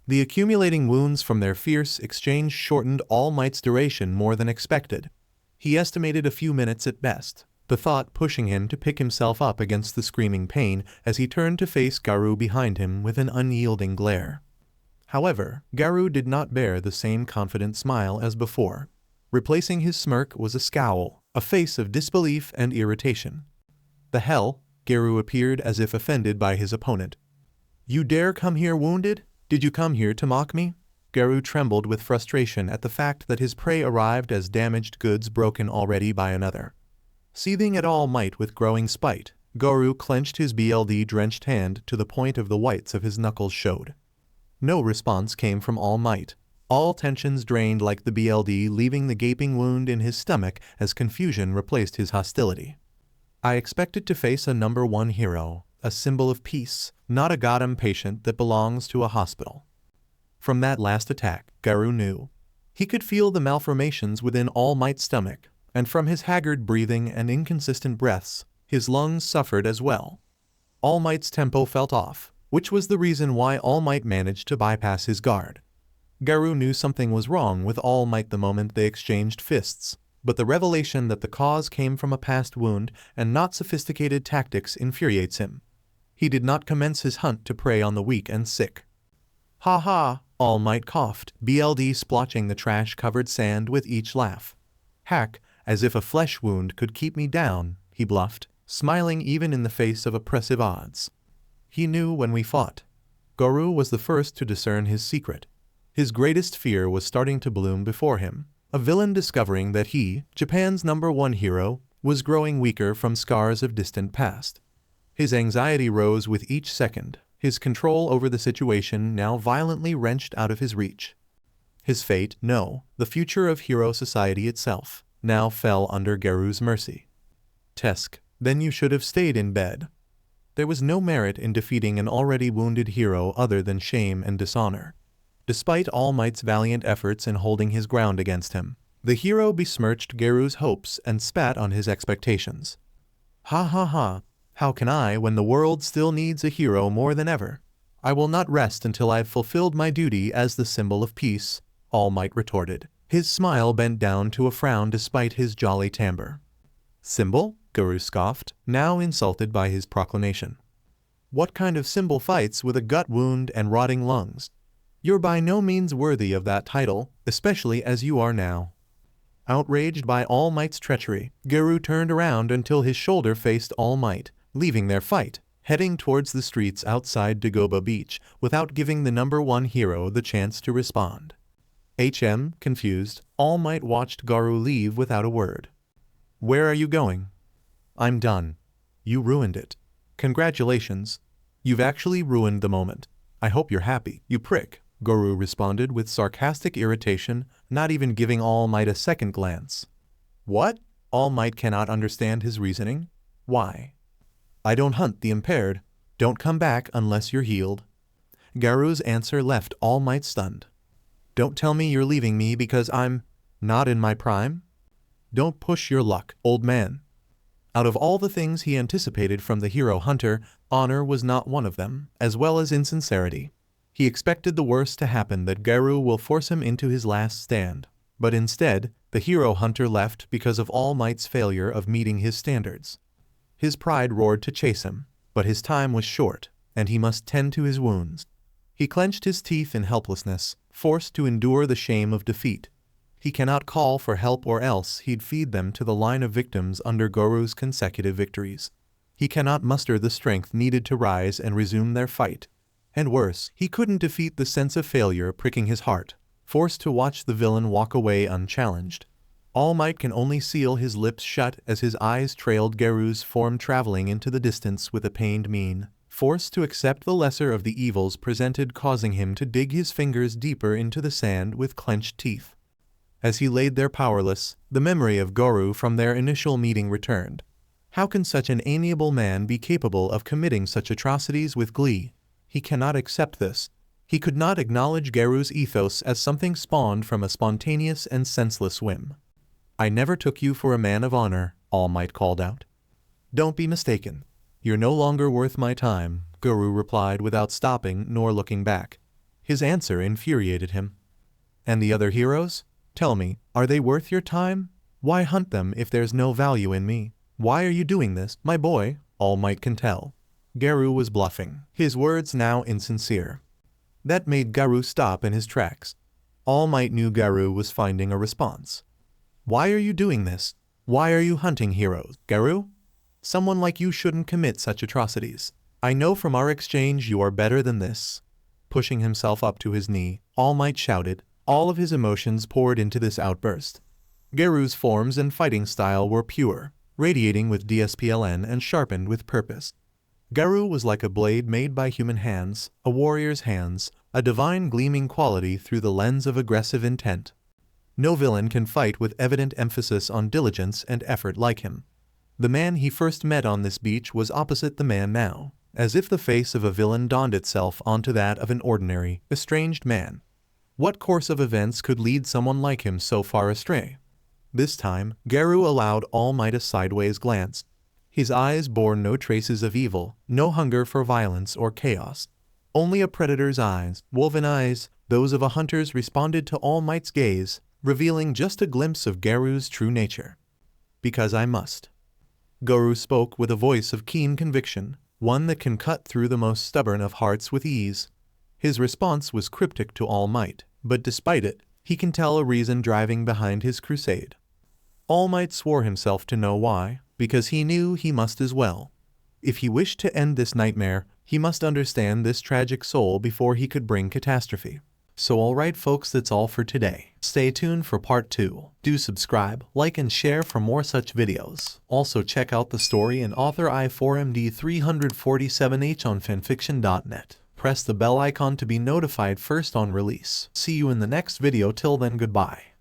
The accumulating wounds from their fierce exchange shortened All Might's duration more than expected. He estimated a few minutes at best, the thought pushing him to pick himself up against the screaming pain as he turned to face Garou behind him with an unyielding glare. However, Garou did not bear the same confident smile as before. Replacing his smirk was a scowl, a face of disbelief and irritation. "The hell?" Garou appeared as if offended by his opponent. "You dare come here wounded? Did you come here to mock me?" Garou trembled with frustration at the fact that his prey arrived as damaged goods broken already by another. Seething at All Might with growing spite, Garou clenched his BLD-drenched hand to the point of the whites of his knuckles showed. No response came from All Might. All tensions drained like the BLD, leaving the gaping wound in his stomach as confusion replaced his hostility. "I expected to face a number one hero, a symbol of peace, not a goddamn patient that belongs to a hospital." From that last attack, Garou knew. He could feel the malformations within All Might's stomach, and from his haggard breathing and inconsistent breaths, his lungs suffered as well. All Might's tempo felt off, which was the reason why All Might managed to bypass his guard. Garou knew something was wrong with All Might the moment they exchanged fists, but the revelation that the cause came from a past wound and not sophisticated tactics infuriates him. He did not commence his hunt to prey on the weak and sick. "Ha ha," All Might coughed, BLD splotching the trash-covered sand with each laugh. "Hack, as if a flesh wound could keep me down," he bluffed, smiling even in the face of oppressive odds. He knew when we fought. Garou was the first to discern his secret. His greatest fear was starting to bloom before him. A villain discovering that he, Japan's #1 hero, was growing weaker from scars of distant past. His anxiety rose with each second, his control over the situation now violently wrenched out of his reach. His fate, no, the future of hero society itself, now fell under Garou's mercy. Tesk, then you should have stayed in bed. There was no merit in defeating an already wounded hero other than shame and dishonor. Despite All Might's valiant efforts in holding his ground against him, the hero besmirched Garou's hopes and spat on his expectations. Ha ha ha, how can I when the world still needs a hero more than ever? I will not rest until I've fulfilled my duty as the symbol of peace, All Might retorted. His smile bent down to a frown despite his jolly timbre. Symbol? Garou scoffed, now insulted by his proclamation. What kind of symbol fights with a gut wound and rotting lungs? You're by no means worthy of that title, especially as you are now. Outraged by All Might's treachery, Garou turned around until his shoulder faced All Might, leaving their fight, heading towards the streets outside Dagoba Beach without giving the #1 hero the chance to respond. Confused, All Might watched Garou leave without a word. Where are you going? I'm done. You ruined it. Congratulations. You've actually ruined the moment. I hope you're happy, you prick, Garou responded with sarcastic irritation, not even giving All Might a second glance. What? All Might cannot understand his reasoning. Why? I don't hunt the impaired. Don't come back unless you're healed. Garou's answer left All Might stunned. Don't tell me you're leaving me because I'm not in my prime? Don't push your luck, old man. Out of all the things he anticipated from the hero hunter, honor was not one of them, as well as insincerity. He expected the worst to happen, that Garou will force him into his last stand. But instead, the hero hunter left because of All Might's failure of meeting his standards. His pride roared to chase him, but his time was short, and he must tend to his wounds. He clenched his teeth in helplessness, forced to endure the shame of defeat. He cannot call for help or else he'd feed them to the line of victims under Garou's consecutive victories. He cannot muster the strength needed to rise and resume their fight. And worse, he couldn't defeat the sense of failure pricking his heart, forced to watch the villain walk away unchallenged. All Might can only seal his lips shut as his eyes trailed Garou's form traveling into the distance with a pained mien, forced to accept the lesser of the evils presented, causing him to dig his fingers deeper into the sand with clenched teeth. As he laid there powerless, the memory of Garou from their initial meeting returned. How can such an amiable man be capable of committing such atrocities with glee? He cannot accept this. He could not acknowledge Garou's ethos as something spawned from a spontaneous and senseless whim. I never took you for a man of honor, All Might called out. Don't be mistaken. You're no longer worth my time, Garou replied without stopping nor looking back. His answer infuriated him. And the other heroes? Tell me, are they worth your time? Why hunt them if there's no value in me? Why are you doing this, my boy? All Might can tell. Garou was bluffing, his words now insincere. That made Garou stop in his tracks. All Might knew Garou was finding a response. Why are you doing this? Why are you hunting heroes, Garou? Someone like you shouldn't commit such atrocities. I know from our exchange you are better than this. Pushing himself up to his knee, All Might shouted. All of his emotions poured into this outburst. Garou's forms and fighting style were pure, radiating with DSPLN and sharpened with purpose. Garou was like a blade made by human hands, a warrior's hands, a divine gleaming quality through the lens of aggressive intent. No villain can fight with evident emphasis on diligence and effort like him. The man he first met on this beach was opposite the man now, as if the face of a villain dawned itself onto that of an ordinary, estranged man. What course of events could lead someone like him so far astray? This time, Garou allowed All Might a sideways glance. His eyes bore no traces of evil, no hunger for violence or chaos. Only a predator's eyes, wolven eyes, those of a hunter's, responded to All Might's gaze, revealing just a glimpse of Garou's true nature. Because I must. Garou spoke with a voice of keen conviction, one that can cut through the most stubborn of hearts with ease. His response was cryptic to All Might, but despite it, he can tell a reason driving behind his crusade. All Might swore himself to know why, because he knew he must as well. If he wished to end this nightmare, he must understand this tragic soul before he could bring catastrophe. So alright folks, that's all for today. Stay tuned for part 2. Do subscribe, like and share for more such videos. Also check out the story and author I4MD347H on fanfiction.net. Press the bell icon to be notified first on release. See you in the next video. Till then, goodbye.